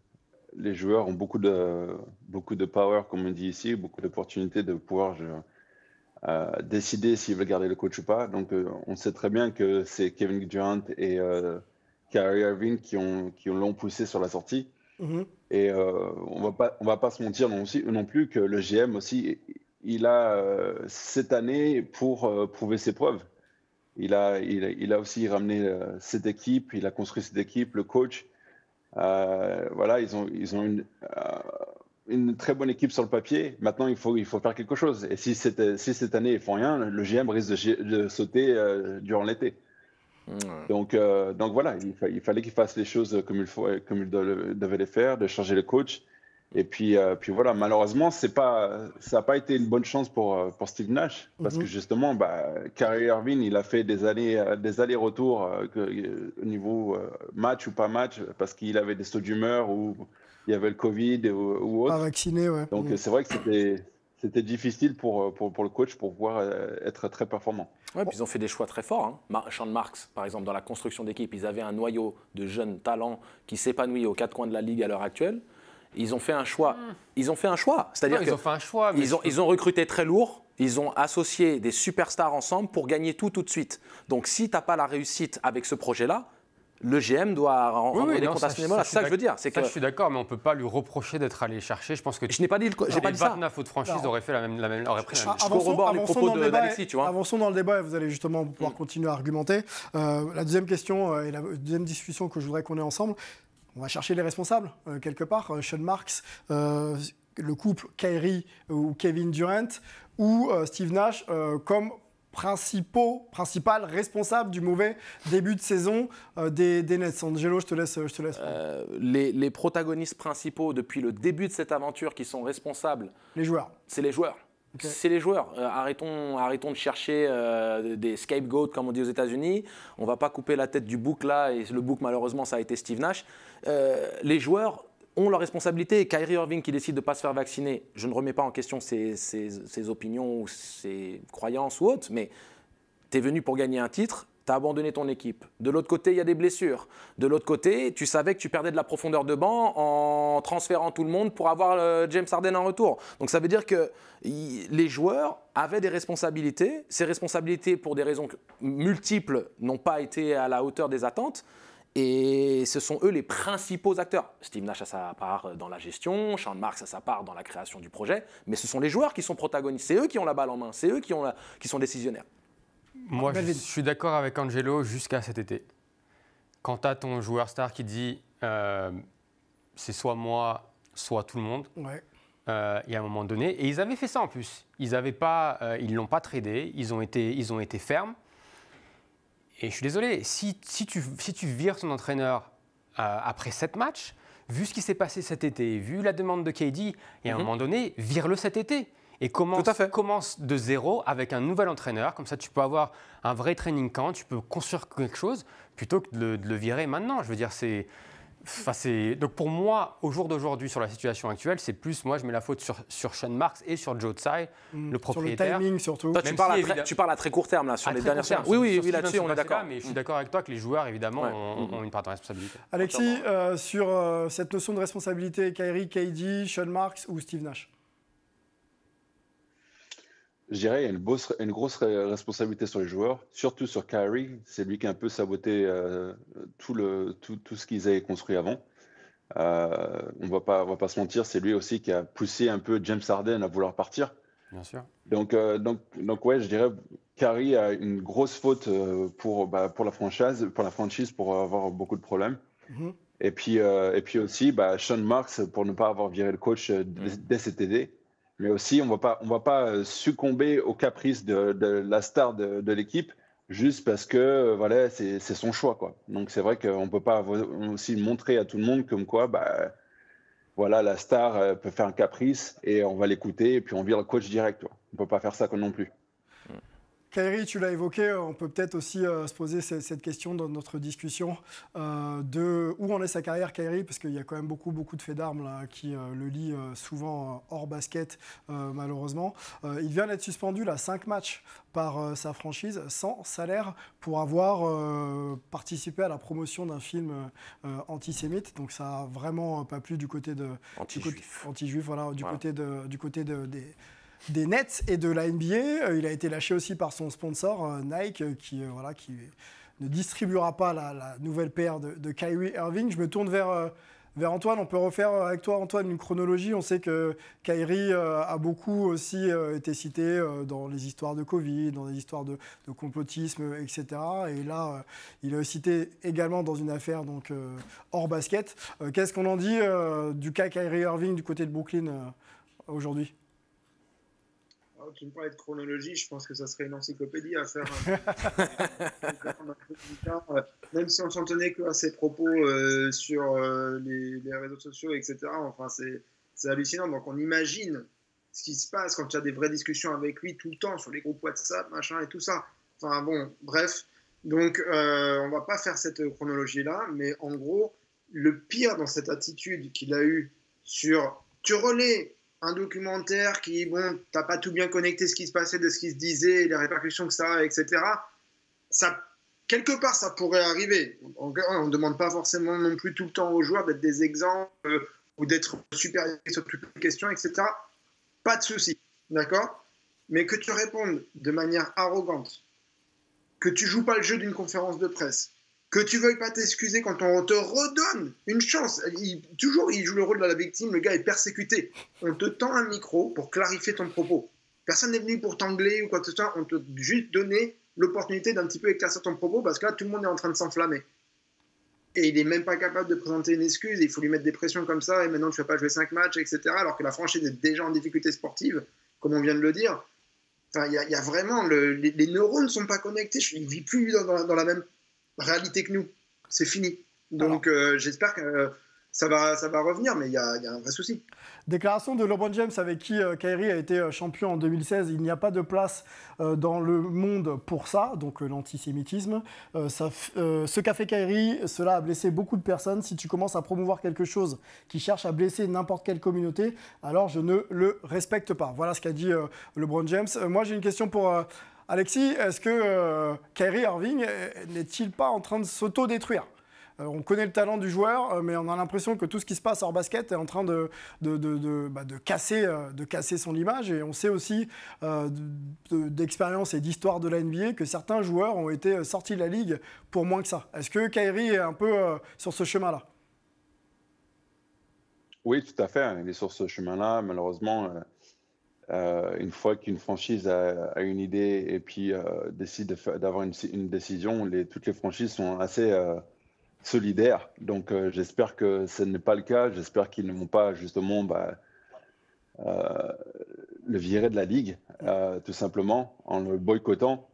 les joueurs ont beaucoup de power, comme on dit ici, beaucoup d'opportunités de pouvoir décider s'ils veulent garder le coach ou pas. Donc, on sait très bien que c'est Kevin Durant et Kyrie Irving qui l'ont poussé sur la sortie. Et on va pas se mentir non plus que le GM aussi, il a cette année pour prouver ses preuves. Il a aussi ramené cette équipe, il a construit cette équipe, le coach. Voilà, ils ont une très bonne équipe sur le papier. Maintenant, il faut faire quelque chose. Et si cette année, ils font rien, le GM risque de sauter durant l'été. Donc voilà, il fallait qu'il fasse les choses comme il devait les faire, de changer le coach. Et puis voilà, malheureusement, ça n'a pas été une bonne chance pour Steve Nash, parce que justement, Kyrie Irving, il a fait des allers-retours au niveau match ou pas match, parce qu'il avait des sauts d'humeur ou il y avait le Covid ou autre. Pas vacciné, ouais. Donc c'est vrai que c'était difficile pour le coach pour pouvoir être très performant. Ouais, puis ils ont fait des choix très forts. Sean Marks, par exemple, dans la construction d'équipe, ils avaient un noyau de jeunes talents qui s'épanouit aux quatre coins de la ligue à l'heure actuelle. Ils ont fait un choix. C'est-à-dire qu'ils ont recruté très lourd. Ils ont associé des superstars ensemble pour gagner tout de suite. Donc, si tu n'as pas la réussite avec ce projet-là, le GM doit rendre des comptes à ce niveau-là. C'est ça que je veux dire. Je suis d'accord, mais on ne peut pas lui reprocher d'être allé chercher. Je pense que je n'ai pas dit les 29 autres franchises auraient fait la même chose. Je corrobore les propos d'Alexis, tu vois. Avançons dans le débat et vous allez justement pouvoir continuer à argumenter. La deuxième question et la deuxième discussion que je voudrais qu'on ait ensemble, on va chercher les responsables, quelque part. Sean Marks, le couple Kyrie ou Kevin Durant, ou Steve Nash comme principal responsable du mauvais début de saison des Nets. Angelo, je te laisse. Les protagonistes principaux depuis le début de cette aventure qui sont responsables, c'est les joueurs. Okay. C'est les joueurs. Arrêtons de chercher des scapegoats, comme on dit aux États-Unis. On ne va pas couper la tête du bouc là, et le bouc, malheureusement, ça a été Steve Nash. Les joueurs ont leurs responsabilités. Kyrie Irving qui décide de ne pas se faire vacciner, je ne remets pas en question ses opinions ou ses croyances ou autres, mais tu es venu pour gagner un titre. Tu as abandonné ton équipe. De l'autre côté, il y a des blessures. De l'autre côté, tu savais que tu perdais de la profondeur de banc en transférant tout le monde pour avoir James Harden en retour. Donc ça veut dire que les joueurs avaient des responsabilités. Ces responsabilités, pour des raisons multiples, n'ont pas été à la hauteur des attentes. Et ce sont eux les principaux acteurs. Steve Nash a sa part dans la gestion, Sean Marks a sa part dans la création du projet, mais ce sont les joueurs qui sont protagonistes. C'est eux qui ont la balle en main, c'est eux qui sont décisionnaires. Moi, je suis d'accord avec Angelo jusqu'à cet été. Quand tu as ton joueur star qui dit c'est soit moi, soit tout le monde, il y a un moment donné, et ils avaient fait ça en plus. Ils ne l'ont pas tradé, ils ont été fermes. Et je suis désolé, si tu vires ton entraîneur après 7 matchs, vu ce qui s'est passé cet été, vu la demande de KD, il y a un moment donné, vire-le cet été. Et commence de zéro avec un nouvel entraîneur. Comme ça, tu peux avoir un vrai training camp, tu peux construire quelque chose, plutôt que de le virer maintenant. Je veux dire, donc pour moi, au jour d'aujourd'hui, sur la situation actuelle, c'est plus, moi, je mets la faute sur Sean Marks et sur Joe Tsai, le propriétaire. Sur le timing, surtout. Toi, tu parles à très court terme, là, sur les dernières semaines. Oui, là-dessus, on est d'accord. Mais je suis d'accord avec toi que les joueurs, évidemment, ont une part de responsabilité. Alexis, sur cette notion de responsabilité, Kyrie, KD, Sean Marks ou Steve Nash? Je dirais qu'il y a une grosse responsabilité sur les joueurs, surtout sur Kyrie. C'est lui qui a un peu saboté tout ce qu'ils avaient construit avant. On va pas se mentir, c'est lui aussi qui a poussé un peu James Harden à vouloir partir. Bien sûr. Donc ouais, je dirais Kyrie a une grosse faute pour la franchise pour avoir beaucoup de problèmes. Et puis aussi Sean Marks pour ne pas avoir viré le coach dès cet été. Mais aussi, on va pas succomber aux caprices de la star de l'équipe juste parce que voilà, c'est son choix, quoi. Donc c'est vrai qu'on peut pas aussi montrer à tout le monde comme quoi voilà, la star peut faire un caprice et on va l'écouter et puis on vire le coach direct, quoi. On peut pas faire ça non plus. Kyrie, tu l'as évoqué, on peut peut-être aussi se poser cette question dans notre discussion de où en est sa carrière, Kyrie, parce qu'il y a quand même beaucoup de faits d'armes là, qui le lient souvent hors basket, malheureusement. Il vient d'être suspendu 5 matchs par sa franchise sans salaire pour avoir participé à la promotion d'un film antisémite. Donc ça n'a vraiment pas plu du côté de... Anti-juif, voilà, du côté des Nets et de la NBA. Il a été lâché aussi par son sponsor Nike qui ne distribuera pas la nouvelle paire de Kyrie Irving. Je me tourne vers vers Antoine. On peut refaire avec toi, Antoine, une chronologie. On sait que Kyrie a beaucoup aussi été cité dans les histoires de Covid, dans les histoires de complotisme, etc. Et là, il est cité également dans une affaire donc, hors basket. Qu'est-ce qu'on en dit du cas Kyrie Irving du côté de Brooklyn aujourd'hui? Tu me parlais de chronologie, je pense que ça serait une encyclopédie à faire. Même si on s'en tenait à ses propos sur les réseaux sociaux, etc. Enfin, c'est hallucinant. Donc, on imagine ce qui se passe quand tu as des vraies discussions avec lui tout le temps sur les groupes WhatsApp, machin et tout ça. Enfin, bon, bref. Donc, on va pas faire cette chronologie-là, mais en gros, le pire dans cette attitude qu'il a eue sur « tu relais ». Un documentaire qui, bon, t'as pas tout bien connecté ce qui se passait, de ce qui se disait, les répercussions que ça a, etc. Ça, quelque part, ça pourrait arriver. On ne demande pas forcément non plus tout le temps aux joueurs d'être des exemples ou d'être supérieurs sur toutes les questions, etc. Pas de souci, d'accord? Mais que tu répondes de manière arrogante, que tu joues pas le jeu d'une conférence de presse, que tu veuilles pas t'excuser quand on te redonne une chance. Toujours, il joue le rôle de la victime, le gars est persécuté. On te tend un micro pour clarifier ton propos. Personne n'est venu pour t'angler ou quoi que ce soit. On te juste donné l'opportunité d'un petit peu éclaircir ton propos parce que là, tout le monde est en train de s'enflammer. Et il n'est même pas capable de présenter une excuse. Il faut lui mettre des pressions comme ça. Et maintenant, tu ne vas pas jouer 5 matchs, etc. Alors que la franchise est déjà en difficulté sportive, comme on vient de le dire. Enfin, il y a vraiment... les neurones ne sont pas connectés. Il ne vit plus dans la même réalité que nous, c'est fini. Donc j'espère que ça va revenir, mais il y a un vrai souci. Déclaration de LeBron James avec qui Kyrie a été champion en 2016. Il n'y a pas de place dans le monde pour ça, donc l'antisémitisme. Ce qu'a fait Kyrie, cela a blessé beaucoup de personnes. Si tu commences à promouvoir quelque chose qui cherche à blesser n'importe quelle communauté, alors je ne le respecte pas. Voilà ce qu'a dit LeBron James. Moi j'ai une question pour... Alexis, est-ce que Kyrie Irving n'est-il pas en train de s'auto-détruire? On connaît le talent du joueur, mais on a l'impression que tout ce qui se passe hors basket est en train de casser son image. Et on sait aussi d'expérience et d'histoire de la NBA que certains joueurs ont été sortis de la ligue pour moins que ça. Est-ce que Kyrie est un peu sur ce chemin-là? Oui, tout à fait. Il est sur ce chemin-là. Malheureusement... une fois qu'une franchise a une idée et puis décide d'avoir une décision, toutes les franchises sont assez solidaires. Donc j'espère que ce n'est pas le cas. J'espère qu'ils ne vont pas justement le virer de la ligue, tout simplement, en le boycottant.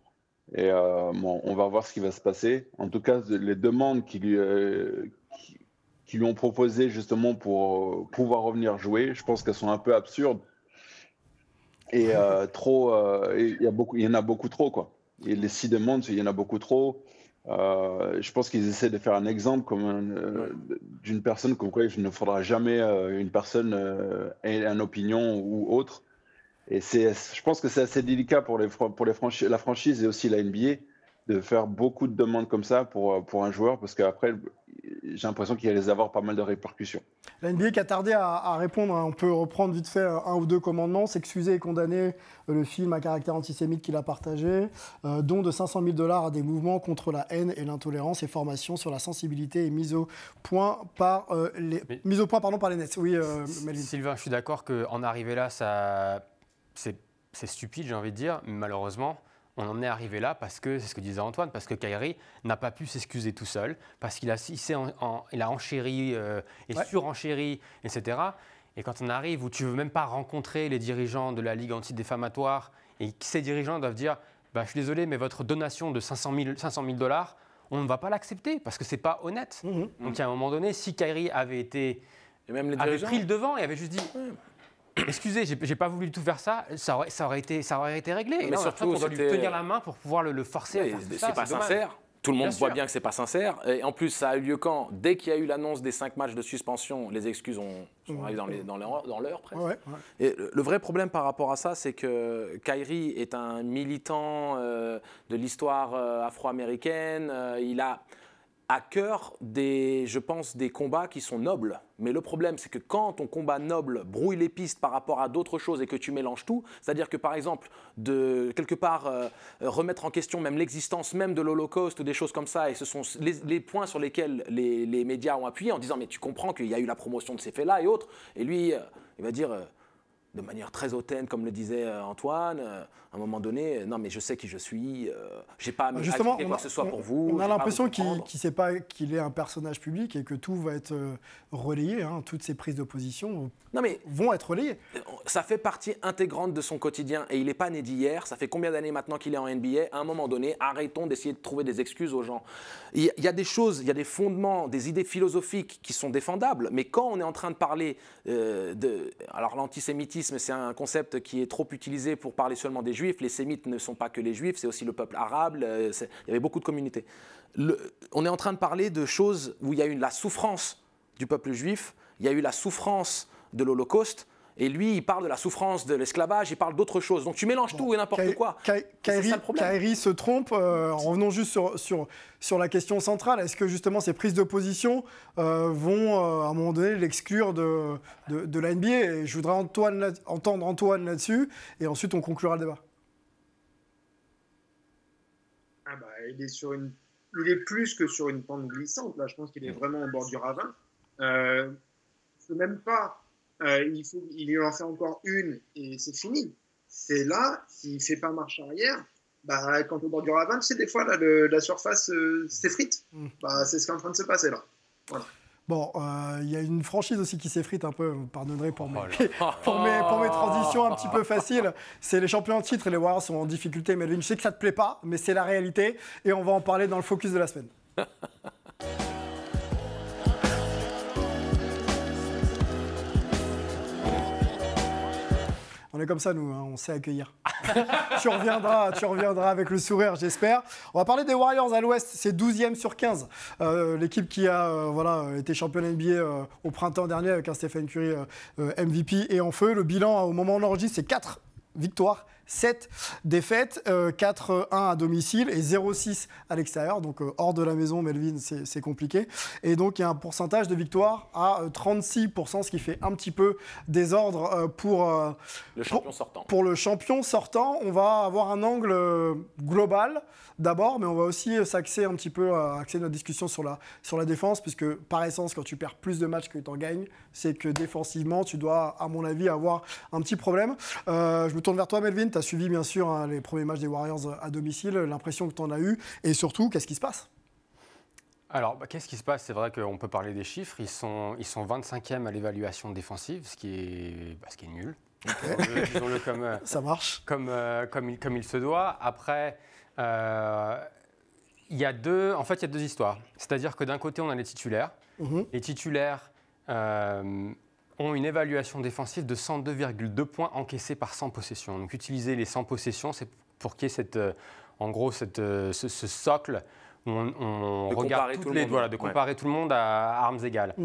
Et on va voir ce qui va se passer. En tout cas, les demandes qui lui ont proposées justement pour pouvoir revenir jouer, je pense qu'elles sont un peu absurdes. Et il y en a beaucoup trop, quoi. Et les 6 demandes, il y en a beaucoup trop. Je pense qu'ils essaient de faire un exemple d'une personne comme quoi il ne faudra jamais une personne ait une opinion ou autre. Et je pense que c'est assez délicat pour la franchise et aussi la NBA de faire beaucoup de demandes comme ça pour un joueur, parce qu'après, j'ai l'impression qu'il va les avoir pas mal de répercussions. La NBA qui a tardé à répondre, on peut reprendre vite fait un ou deux commandements, s'excuser et condamner le film à caractère antisémite qu'il a partagé, don de $500 000 à des mouvements contre la haine et l'intolérance et formation sur la sensibilité et mise au point par les Nets. Oui, Melvin. Sylvain, je suis d'accord qu'en arriver là, c'est stupide, j'ai envie de dire, mais malheureusement, on en est arrivé là parce que, c'est ce que disait Antoine, parce que Kyrie n'a pas pu s'excuser tout seul, parce qu'il a enchéri, surenchéri, etc. Et quand on arrive où tu ne veux même pas rencontrer les dirigeants de la Ligue antidéfamatoire et que ces dirigeants doivent dire je suis désolé, mais votre donation de $500 000, on ne va pas l'accepter parce que ce n'est pas honnête. Donc à un moment donné, si Kyrie avait pris le devant et avait juste dit excusez, j'ai pas voulu tout faire ça aurait été réglé. Mais surtout, on doit lui tenir la main pour pouvoir le forcer à faire tout ça. C'est pas sincère. Tout le monde voit bien que c'est pas sincère. Et en plus, ça a eu lieu quand? Dès qu'il y a eu l'annonce des 5 matchs de suspension, les excuses sont arrivées dans l'heure presque. Ouais. Et le vrai problème par rapport à ça, c'est que Kyrie est un militant de l'histoire afro-américaine. à cœur je pense, des combats qui sont nobles. Mais le problème, c'est que quand ton combat noble brouille les pistes par rapport à d'autres choses et que tu mélanges tout, c'est-à-dire que par exemple, quelque part, remettre en question même l'existence même de l'Holocauste ou des choses comme ça, et ce sont les points sur lesquels les médias ont appuyé en disant mais tu comprends qu'il y a eu la promotion de ces faits-là et autres, et lui, il va dire... de manière très hautaine, comme le disait Antoine, à un moment donné, non mais je sais qui je suis, j'ai pas à m'expliquer quoi que ce soit pour vous. On a l'impression qu'il ne sait pas qu'il est un personnage public et que tout va être relayé, hein, toutes ces prises de position vont être relayées. Ça fait partie intégrante de son quotidien et il n'est pas né d'hier, ça fait combien d'années maintenant qu'il est en NBA, à un moment donné, arrêtons d'essayer de trouver des excuses aux gens. Il y a des choses, il y a des fondements, des idées philosophiques qui sont défendables, mais quand on est en train de parler alors l'antisémitisme, c'est un concept qui est trop utilisé pour parler seulement des Juifs. Les Sémites ne sont pas que les Juifs, c'est aussi le peuple arabe. Il y avait beaucoup de communautés. On est en train de parler de choses où il y a eu la souffrance du peuple juif, il y a eu la souffrance de l'Holocauste, et lui, il parle de la souffrance de l'esclavage, il parle d'autre chose. Donc tu mélanges tout et n'importe quoi. Kairi se trompe. Revenons juste sur la question centrale. Est-ce que justement ces prises de position vont à un moment donné l'exclure de la NBA? Et je voudrais entendre Antoine là-dessus, et ensuite on conclura le débat. Il est plus que sur une pente glissante. Là, je pense qu'il est vraiment au bord du ravin. C'est même pas. Il en fait encore une et c'est fini. C'est là, s'il ne fait pas marche arrière, quand au bord du ravin, tu sais, des fois, là, la surface s'effrite. C'est ce qui est en train de se passer là. Voilà. Bon, il y a une franchise aussi qui s'effrite un peu, vous pardonnerez pour mes transitions un petit peu faciles. C'est les champions en titre et les Warriors sont en difficulté. Melvin, je sais que ça ne te plaît pas, mais c'est la réalité et on va en parler dans le focus de la semaine. On est comme ça, nous, hein, on sait accueillir. tu reviendras avec le sourire, j'espère. On va parler des Warriors à l'Ouest, c'est 12e sur 15. L'équipe qui a été championne NBA au printemps dernier avec un Stephen Curry MVP et en feu. Le bilan, au moment où on enregistre, c'est 4 victoires, 7 défaites, 4-1 à domicile et 0-6 à l'extérieur. Donc hors de la maison, Melvin, c'est compliqué. Et donc il y a un pourcentage de victoire à 36%, ce qui fait un petit peu désordre pour le champion sortant. Pour le champion sortant, on va avoir un angle global d'abord, mais on va aussi s'axer un petit peu, axer notre discussion sur la défense, puisque par essence, quand tu perds plus de matchs que tu en gagnes, c'est que défensivement, tu dois, à mon avis, avoir un petit problème. Je me tourne vers toi, Melvin. Tu as suivi, bien sûr, les premiers matchs des Warriors à domicile, l'impression que tu en as eu, et surtout, qu'est-ce qui se passe ? Alors, qu'est-ce qui se passe ? C'est vrai qu'on peut parler des chiffres. Ils sont 25e à l'évaluation défensive, ce qui est nul. Okay. Disons-le comme, ça marche. Comme il se doit. Après, il y a deux histoires. C'est-à-dire que d'un côté, on a les titulaires. Les titulaires ont une évaluation défensive de 102,2 points encaissés par 100 possessions. Donc, utiliser les 100 possessions, c'est pour qu'il y ait ce socle où on regarde comparer tout le monde à armes égales.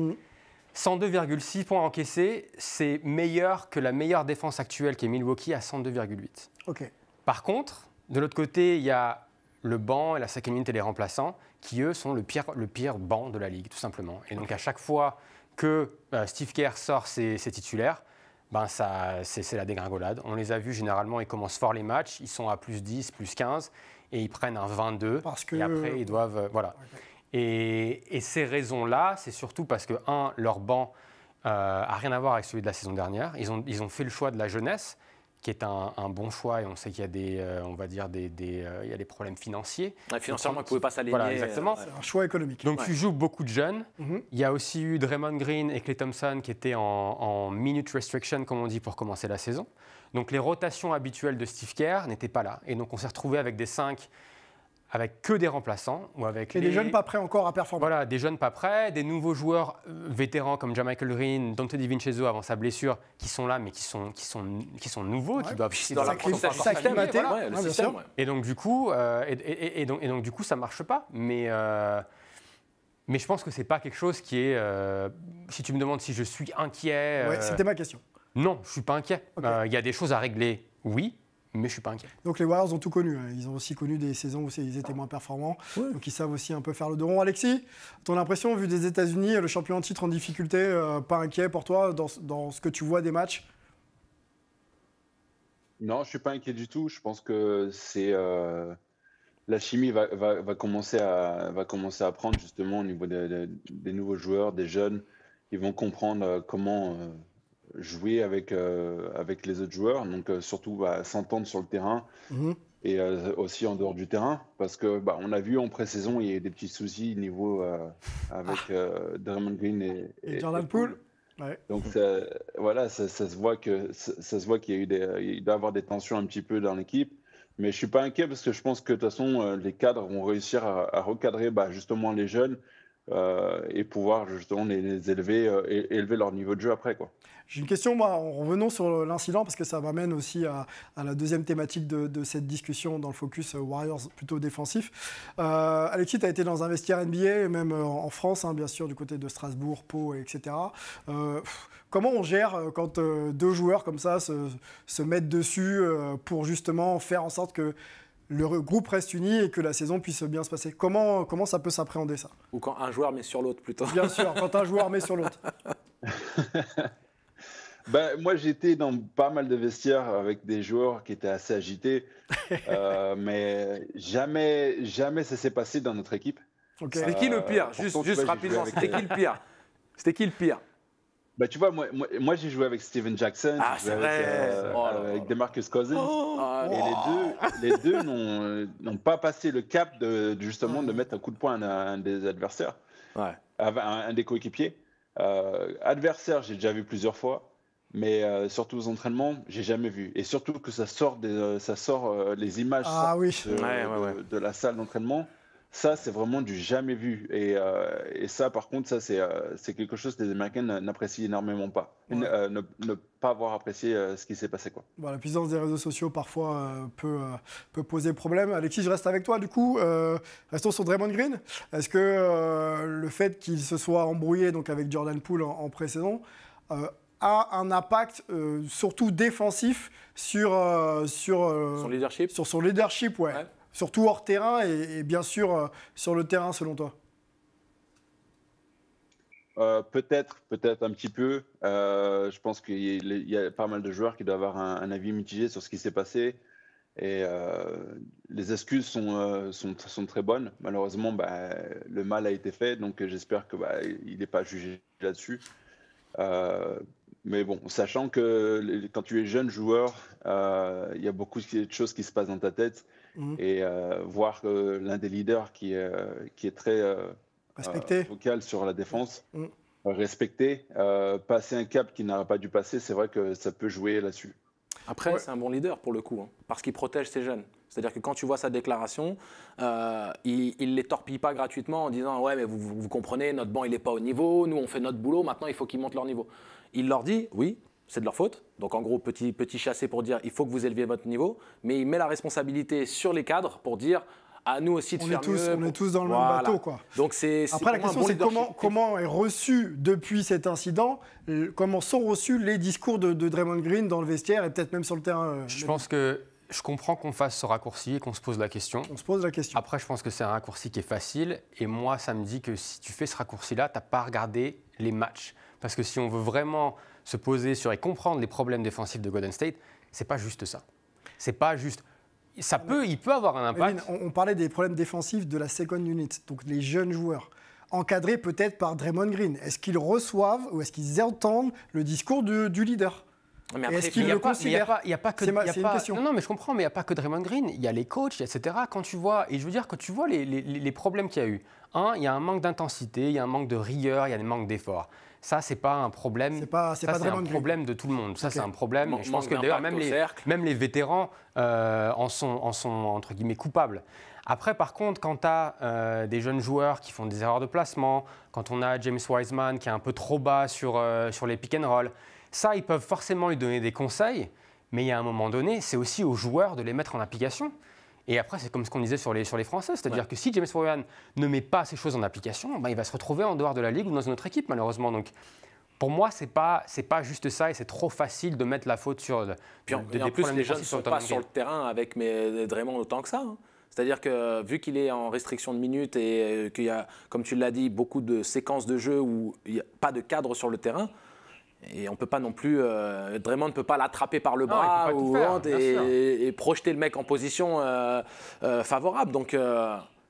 102,6 points encaissés, c'est meilleur que la meilleure défense actuelle qui est Milwaukee à 102,8. Okay. Par contre, de l'autre côté, il y a le banc et la second unit et les remplaçants qui, eux, sont le pire banc de la Ligue, tout simplement. Et donc, à chaque fois que Steve Kerr sort ses titulaires, c'est la dégringolade. On les a vus, généralement, ils commencent fort les matchs, ils sont à plus 10, plus 15, et ils prennent un 22, et après, ils doivent... voilà. Et ces raisons-là, c'est surtout parce que, leur banc n'a rien à voir avec celui de la saison dernière. Ils ont fait le choix de la jeunesse, qui est un bon choix, et on sait qu'il y a il y a des problèmes financiers. Financièrement, ils ne pouvaient pas s'aligner. Voilà, exactement. C'est un choix économique. Donc, tu joues beaucoup de jeunes. Il y a aussi eu Draymond Green et Klay Thompson qui étaient en minute restriction, comme on dit, pour commencer la saison. Donc, les rotations habituelles de Steve Kerr n'étaient pas là. Et donc, on s'est retrouvé avec des 5 avec que des remplaçants. Des jeunes pas prêts encore à performer. Voilà, des jeunes pas prêts, des nouveaux joueurs vétérans comme JaMychal Green, Dante DiVincenzo avant sa blessure, qui sont là, mais qui sont nouveaux, qui doivent s'acclimater. Et donc du coup, ça marche pas. Mais je pense que c'est pas quelque chose qui est. Si tu me demandes si je suis inquiet. C'était ma question. Non, je suis pas inquiet. Il y a des choses à régler, oui. mais je ne suis pas inquiet. Donc les Warriors ont tout connu. Ils ont aussi connu des saisons où ils étaient moins performants. Ouais. Donc ils savent aussi un peu faire le dos rond. Alexis, ton impression, vu des États-Unis, le champion en titre en difficulté, pas inquiet pour toi dans ce que tu vois des matchs? Non, je ne suis pas inquiet du tout. Je pense que la chimie va commencer à prendre justement au niveau des nouveaux joueurs, des jeunes. Ils vont comprendre comment jouer avec les autres joueurs, donc surtout s'entendre sur le terrain et aussi en dehors du terrain, parce que on a vu en pré-saison, il y a eu des petits soucis niveau avec Draymond Green et Jordan Poole. Ouais. Donc voilà, ça se voit qu'il il doit y avoir des tensions un petit peu dans l'équipe. Mais je ne suis pas inquiet parce que je pense que de toute façon, les cadres vont réussir à recadrer justement les jeunes et pouvoir justement les élever et élever leur niveau de jeu après, quoi. J'ai une question, moi, en revenant sur l'incident, parce que ça m'amène aussi à la deuxième thématique de cette discussion dans le focus Warriors plutôt défensif. Alexis, tu as été dans un vestiaire NBA, même en France, bien sûr, du côté de Strasbourg, Pau, etc. Comment on gère quand deux joueurs comme ça se mettent dessus pour justement faire en sorte que le groupe reste uni et que la saison puisse bien se passer? Comment ça peut s'appréhender, ça? Ou quand un joueur met sur l'autre, plutôt. Bien sûr, quand un joueur met sur l'autre. Moi, j'étais dans pas mal de vestiaires avec des joueurs qui étaient assez agités, mais jamais ça s'est passé dans notre équipe. Okay. C'était qui le pire? Juste rapidement, c'était qui le pire? C'était qui le pire? Tu vois, moi j'ai joué avec Steven Jackson, avec DeMarcus Cousins, et les deux n'ont pas passé le cap justement de mettre un coup de poing à un des adversaires, à un des coéquipiers. Adversaire, j'ai déjà vu plusieurs fois, mais surtout aux entraînements, j'ai jamais vu. Et surtout que ça sort les images de la salle d'entraînement. Ça, c'est vraiment du jamais vu. Et ça, par contre, ça, c'est quelque chose que les Américains n'apprécient énormément pas. Ouais. Ne pas avoir apprécié ce qui s'est passé, quoi. La puissance des réseaux sociaux, parfois, peut poser problème. Alexis, je reste avec toi, du coup. Restons sur Draymond Green. Est-ce que le fait qu'il se soit embrouillé donc, avec Jordan Poole en pré-saison a un impact surtout défensif sur son leadership? Sur son leadership, ouais. Surtout hors terrain et bien sûr sur le terrain, selon toi? Peut-être un petit peu. Je pense qu'il y a pas mal de joueurs qui doivent avoir un avis mitigé sur ce qui s'est passé. Et les excuses sont très bonnes. Malheureusement, le mal a été fait. Donc j'espère qu'il n'est pas jugé là-dessus. Mais bon, sachant que quand tu es jeune joueur, il y a beaucoup de choses qui se passent dans ta tête. Et voir l'un des leaders qui est très vocal sur la défense, respecté, passer un cap qui n'aurait pas dû passer, c'est vrai que ça peut jouer là-dessus. Après, c'est un bon leader pour le coup, parce qu'il protège ses jeunes. C'est-à-dire que quand tu vois sa déclaration, il ne les torpille pas gratuitement en disant « Ouais, mais vous comprenez, notre banc, il n'est pas au niveau, nous, on fait notre boulot, maintenant, il faut qu'ils montent leur niveau. » Il leur dit « Oui, c'est de leur faute. » Donc, en gros, petit chassé pour dire « Il faut que vous éleviez votre niveau. » Mais il met la responsabilité sur les cadres pour dire « À nous aussi de faire mieux. » On est tous dans le même bateau, quoi. Donc, après, la question, c'est comment est reçu, depuis cet incident, comment sont reçus les discours de Draymond Green dans le vestiaire et peut-être même sur le terrain. Je pense que je comprends qu'on fasse ce raccourci et qu'on se pose la question. On se pose la question. Après, je pense que c'est un raccourci qui est facile. Et moi, ça me dit que si tu fais ce raccourci-là, tu n'as pas regardé les matchs. Parce que si on veut vraiment se poser sur et comprendre les problèmes défensifs de Golden State, c'est pas juste ça. C'est pas juste. Il peut avoir un impact. On parlait des problèmes défensifs de la second unit, donc les jeunes joueurs, encadrés peut-être par Draymond Green. Est-ce qu'ils reçoivent ou est-ce qu'ils entendent le discours du leader? Mais après, est-ce qu'ils le considèrent? Il n'y a pas que. C'est une question. Non, mais je comprends, mais il n'y a pas que Draymond Green. Il y a les coachs, etc. Quand tu vois, et je veux dire que tu vois les problèmes qu'il y a eu. Il y a un manque d'intensité, il y a un manque de rigueur, il y a des manques d'efforts. Ça, c'est pas un problème. C'est un problème de tout le monde. Ça, c'est un problème. Et je pense que d'ailleurs, même les vétérans en sont entre guillemets coupables. Après, par contre, quand tu as des jeunes joueurs qui font des erreurs de placement, quand on a James Wiseman qui est un peu trop bas sur les pick and roll, ça, ils peuvent forcément lui donner des conseils. Mais il y a un moment donné, c'est aussi aux joueurs de les mettre en application. Et après, c'est comme ce qu'on disait sur les Français, c'est-à-dire que si James Wiseman ne met pas ces choses en application, il va se retrouver en dehors de la ligue ou dans une autre équipe, malheureusement. Donc, pour moi, c'est pas juste ça et c'est trop facile de mettre la faute sur Puis en plus, les jeunes ne sont pas sur le terrain avec Draymond autant que ça. Hein. C'est-à-dire que vu qu'il est en restriction de minutes et qu'il y a, comme tu l'as dit, beaucoup de séquences de jeu où il n'y a pas de cadre sur le terrain, et on peut pas non plus, Draymond ne peut pas l'attraper par le bras et projeter le mec en position favorable. Donc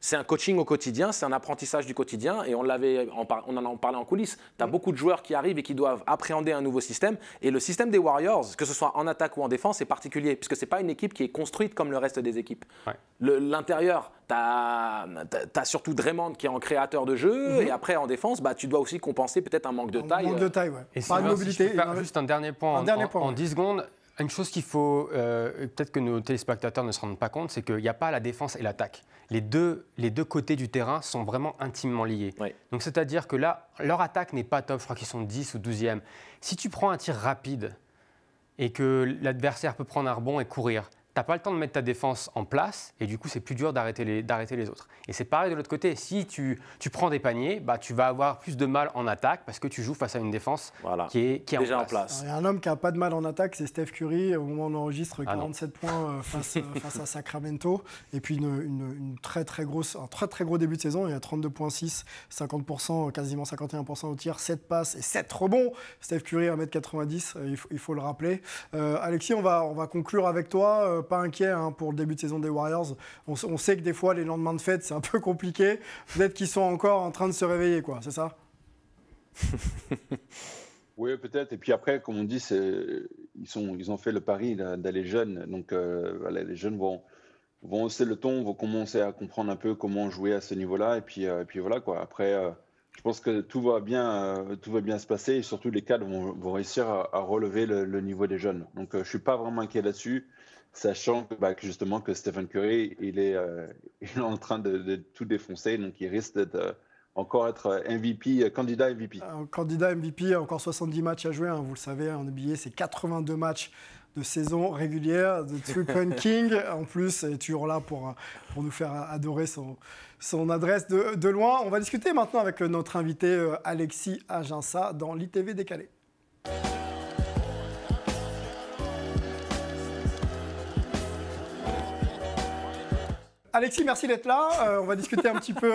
c'est un coaching au quotidien, c'est un apprentissage du quotidien et on en parlait en coulisses. Tu as beaucoup de joueurs qui arrivent et qui doivent appréhender un nouveau système. Et le système des Warriors, que ce soit en attaque ou en défense, c'est particulier puisque ce n'est pas une équipe qui est construite comme le reste des équipes. Ouais. L'intérieur, tu as surtout Draymond qui est en créateur de jeu et après en défense, tu dois aussi compenser peut-être un manque de taille. Manque de taille, ouais. Et par mobilité. Si juste un dernier point en 10 secondes. Une chose qu'il faut, peut-être que nos téléspectateurs ne se rendent pas compte, c'est qu'il n'y a pas la défense et l'attaque. Les deux côtés du terrain sont vraiment intimement liés. Oui. Donc c'est-à-dire que là, leur attaque n'est pas top, je crois qu'ils sont 10 ou 12e. Si tu prends un tir rapide et que l'adversaire peut prendre un rebond et courir, tu n'as pas le temps de mettre ta défense en place et du coup, c'est plus dur d'arrêter les autres. Et c'est pareil de l'autre côté. Si tu prends des paniers, tu vas avoir plus de mal en attaque parce que tu joues face à une défense qui est déjà en place. Il y a un homme qui n'a pas de mal en attaque, c'est Steph Curry. Au moment où on enregistre, 47 points face à Sacramento. Et puis un très très gros début de saison. Il y a 32,6, 50%, quasiment 51% au tir, 7 passes et 7 rebonds. Steph Curry, 1m90, il faut le rappeler. Alexis, on va conclure avec toi. Pas inquiet pour le début de saison des Warriors. On sait que des fois, les lendemains de fête, c'est un peu compliqué. Peut-être qu'ils sont encore en train de se réveiller, quoi. C'est ça? Oui, peut-être. Et puis après, comme on dit, ils ont fait le pari d'aller jeunes. Donc, les jeunes vont hausser le ton, vont commencer à comprendre un peu comment jouer à ce niveau-là. Et puis voilà, quoi. Après, je pense que tout va bien se passer. Et surtout, les cadres vont réussir à relever le niveau des jeunes. Donc, je ne suis pas vraiment inquiet là-dessus. Sachant que justement que Stephen Curry, il est en train de tout défoncer, donc il risque d'être encore être MVP, candidat MVP. Candidat MVP, encore 70 matchs à jouer, vous le savez, en NBA, c'est 82 matchs de saison régulière, de Three-Point King. En plus, est toujours là pour nous faire adorer son adresse de loin. On va discuter maintenant avec notre invité Alexis Ajinça dans l'ITV décalé. Alexis, merci d'être là. On va discuter un petit peu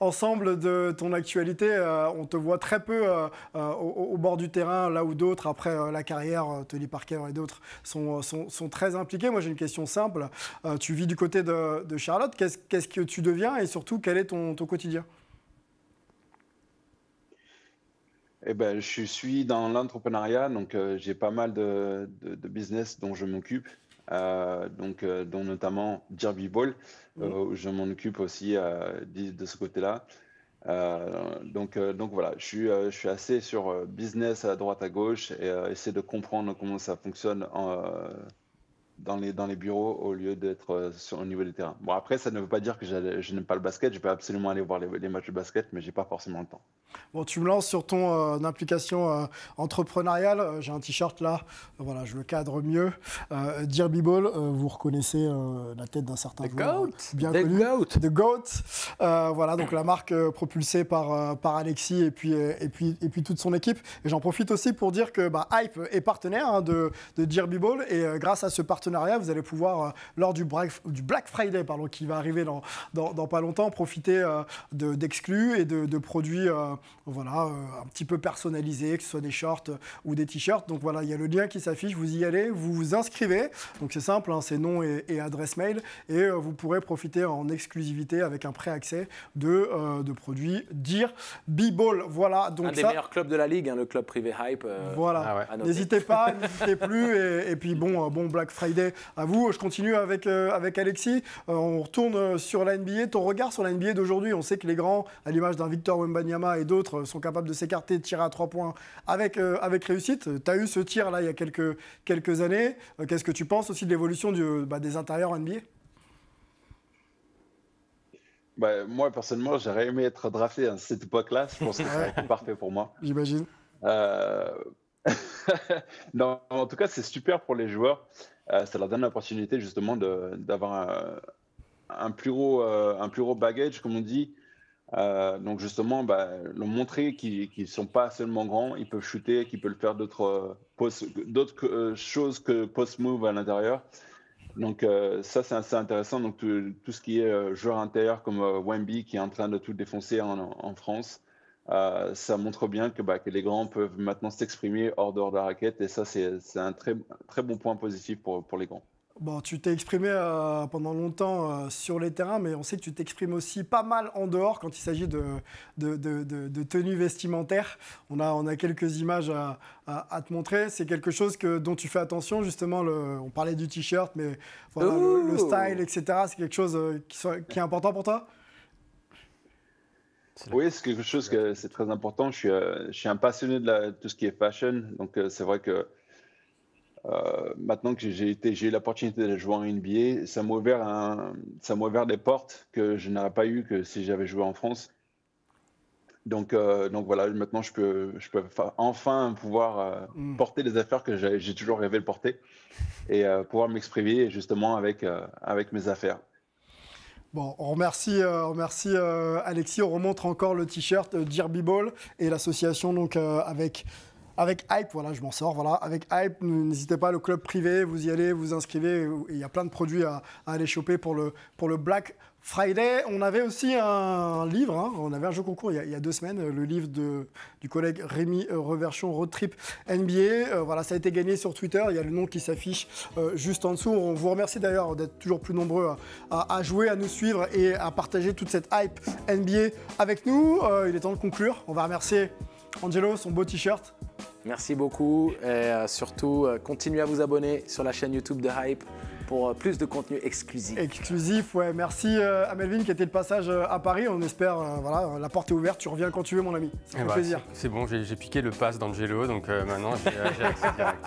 ensemble de ton actualité. On te voit très peu au bord du terrain, là où d'autres, après la carrière, Tony Parker et d'autres, sont très impliqués. Moi, j'ai une question simple. Tu vis du côté de Charlotte. Qu'est-ce que tu deviens et surtout, quel est ton quotidien? Je suis dans l'entrepreneuriat, donc j'ai pas mal de business dont je m'occupe. Dont notamment Derby Ball, où je m'en occupe aussi de ce côté-là. Donc voilà, je suis assez sur business à droite à gauche et essayer de comprendre comment ça fonctionne dans les bureaux au lieu d'être au niveau des terrains. Bon, après, ça ne veut pas dire que je n'aime pas le basket. Je peux absolument aller voir les matchs de basket, mais je n'ai pas forcément le temps. Bon, tu me lances sur ton implication entrepreneuriale. J'ai un t-shirt là, voilà, je le cadre mieux. Derby Ball, vous reconnaissez la tête d'un certain joueur bien connu. The GOAT. Voilà, donc la marque propulsée par Alexis et puis toute son équipe. Et j'en profite aussi pour dire que Hype est partenaire de Derby Ball et grâce à ce partenariat, vous allez pouvoir, lors du Black Friday qui va arriver dans pas longtemps, profiter d'exclus et de produits un petit peu personnalisés, que ce soit des shorts ou des t-shirts. Donc voilà, il y a le lien qui s'affiche, vous y allez, vous vous inscrivez. Donc c'est simple, c'est nom et adresse mail. Et vous pourrez profiter en exclusivité avec un pré-accès de produits Derby Ball. Voilà, donc des meilleurs clubs de la ligue, le club privé Hype. Voilà, n'hésitez pas, n'hésitez plus. Et puis bon Black Friday à vous. Je continue avec Alexis. On retourne sur la NBA. Ton regard sur la NBA d'aujourd'hui, on sait que les grands, à l'image d'un Victor Wembanyama et d'autres, sont capables de s'écarter, de tirer à 3 points avec réussite. Tu as eu ce tir là il y a quelques années. Qu'est-ce que tu penses aussi de l'évolution des intérieurs NBA? Moi, personnellement, j'aurais aimé être drafté à cette époque-là. Je pense que ça aurait été parfait pour moi. J'imagine. Non, en tout cas, c'est super pour les joueurs. Ça leur donne l'opportunité justement d'avoir un plus gros baggage, comme on dit, Donc justement, leur montrer qu'ils ne sont pas seulement grands, ils peuvent shooter, qu'ils peuvent faire d'autres choses que post-move à l'intérieur. Donc ça, c'est assez intéressant. Donc tout ce qui est joueur intérieur comme Wemby qui est en train de tout défoncer en France, ça montre bien que les grands peuvent maintenant s'exprimer hors de la raquette. Et ça, c'est un très, très bon point positif pour les grands. Bon, tu t'es exprimé pendant longtemps sur les terrains, mais on sait que tu t'exprimes aussi pas mal en dehors quand il s'agit de tenues vestimentaires. On a quelques images à te montrer. C'est quelque chose dont tu fais attention, justement. On parlait du t-shirt, mais voilà, le style, etc. C'est quelque chose qui est important pour toi? Oui, c'est quelque chose que c'est très important. Je suis un passionné de tout ce qui est fashion. Donc, c'est vrai que maintenant que j'ai eu l'opportunité de jouer en NBA, ça m'a ouvert des portes que je n'aurais pas eues que si j'avais joué en France. Donc voilà, maintenant je peux enfin pouvoir porter les affaires que j'ai toujours rêvé de porter et pouvoir m'exprimer justement avec mes affaires. Bon, on remercie Alexis. On remontre encore le t-shirt Derby Ball et l'association donc avec Hype, voilà, je m'en sors, voilà. Avec Hype, n'hésitez pas, le club privé, vous y allez, vous inscrivez. Il y a plein de produits à aller choper pour le Black Friday. On avait aussi un livre, hein, on avait un jeu concours il y a 2 semaines, le livre du collègue Rémi Reverchon, Road Trip NBA. Voilà, ça a été gagné sur Twitter, il y a le nom qui s'affiche juste en dessous. On vous remercie d'ailleurs d'être toujours plus nombreux à jouer, à nous suivre et à partager toute cette hype NBA avec nous. Il est temps de conclure. On va remercier Angelo, son beau t-shirt. Merci beaucoup et surtout continuez à vous abonner sur la chaîne YouTube de Hype pour plus de contenu exclusif. Exclusif, ouais. Merci à Melvin qui était de passage à Paris. On espère, voilà, la porte est ouverte. Tu reviens quand tu veux, mon ami. Ça fait plaisir. C'est bon, j'ai piqué le pass d'Angelo, donc maintenant j'ai accès direct.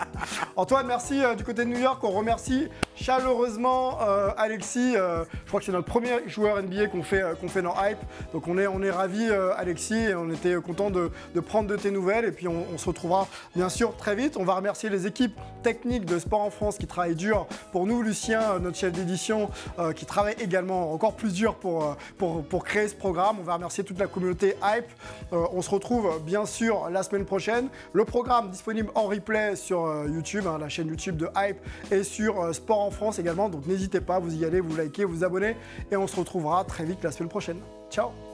Antoine, merci du côté de New York. On remercie chaleureusement Alexis. Je crois que c'est notre premier joueur NBA qu'on fait dans Hype. Donc on est ravis, Alexis, et on était content de prendre de tes nouvelles. Et puis on se retrouvera bien sûr très vite. On va remercier les équipes techniques de Sport en France qui travaillent dur pour nous. Lucien, notre chef d'édition, qui travaille également encore plus dur pour créer ce programme. On va remercier toute la communauté Hype. On se retrouve bien sûr la semaine prochaine. Le programme disponible en replay sur YouTube, hein, la chaîne YouTube de Hype, et sur Sport en France également. Donc n'hésitez pas, vous y allez, vous likez, vous abonnez, et on se retrouvera très vite la semaine prochaine. Ciao!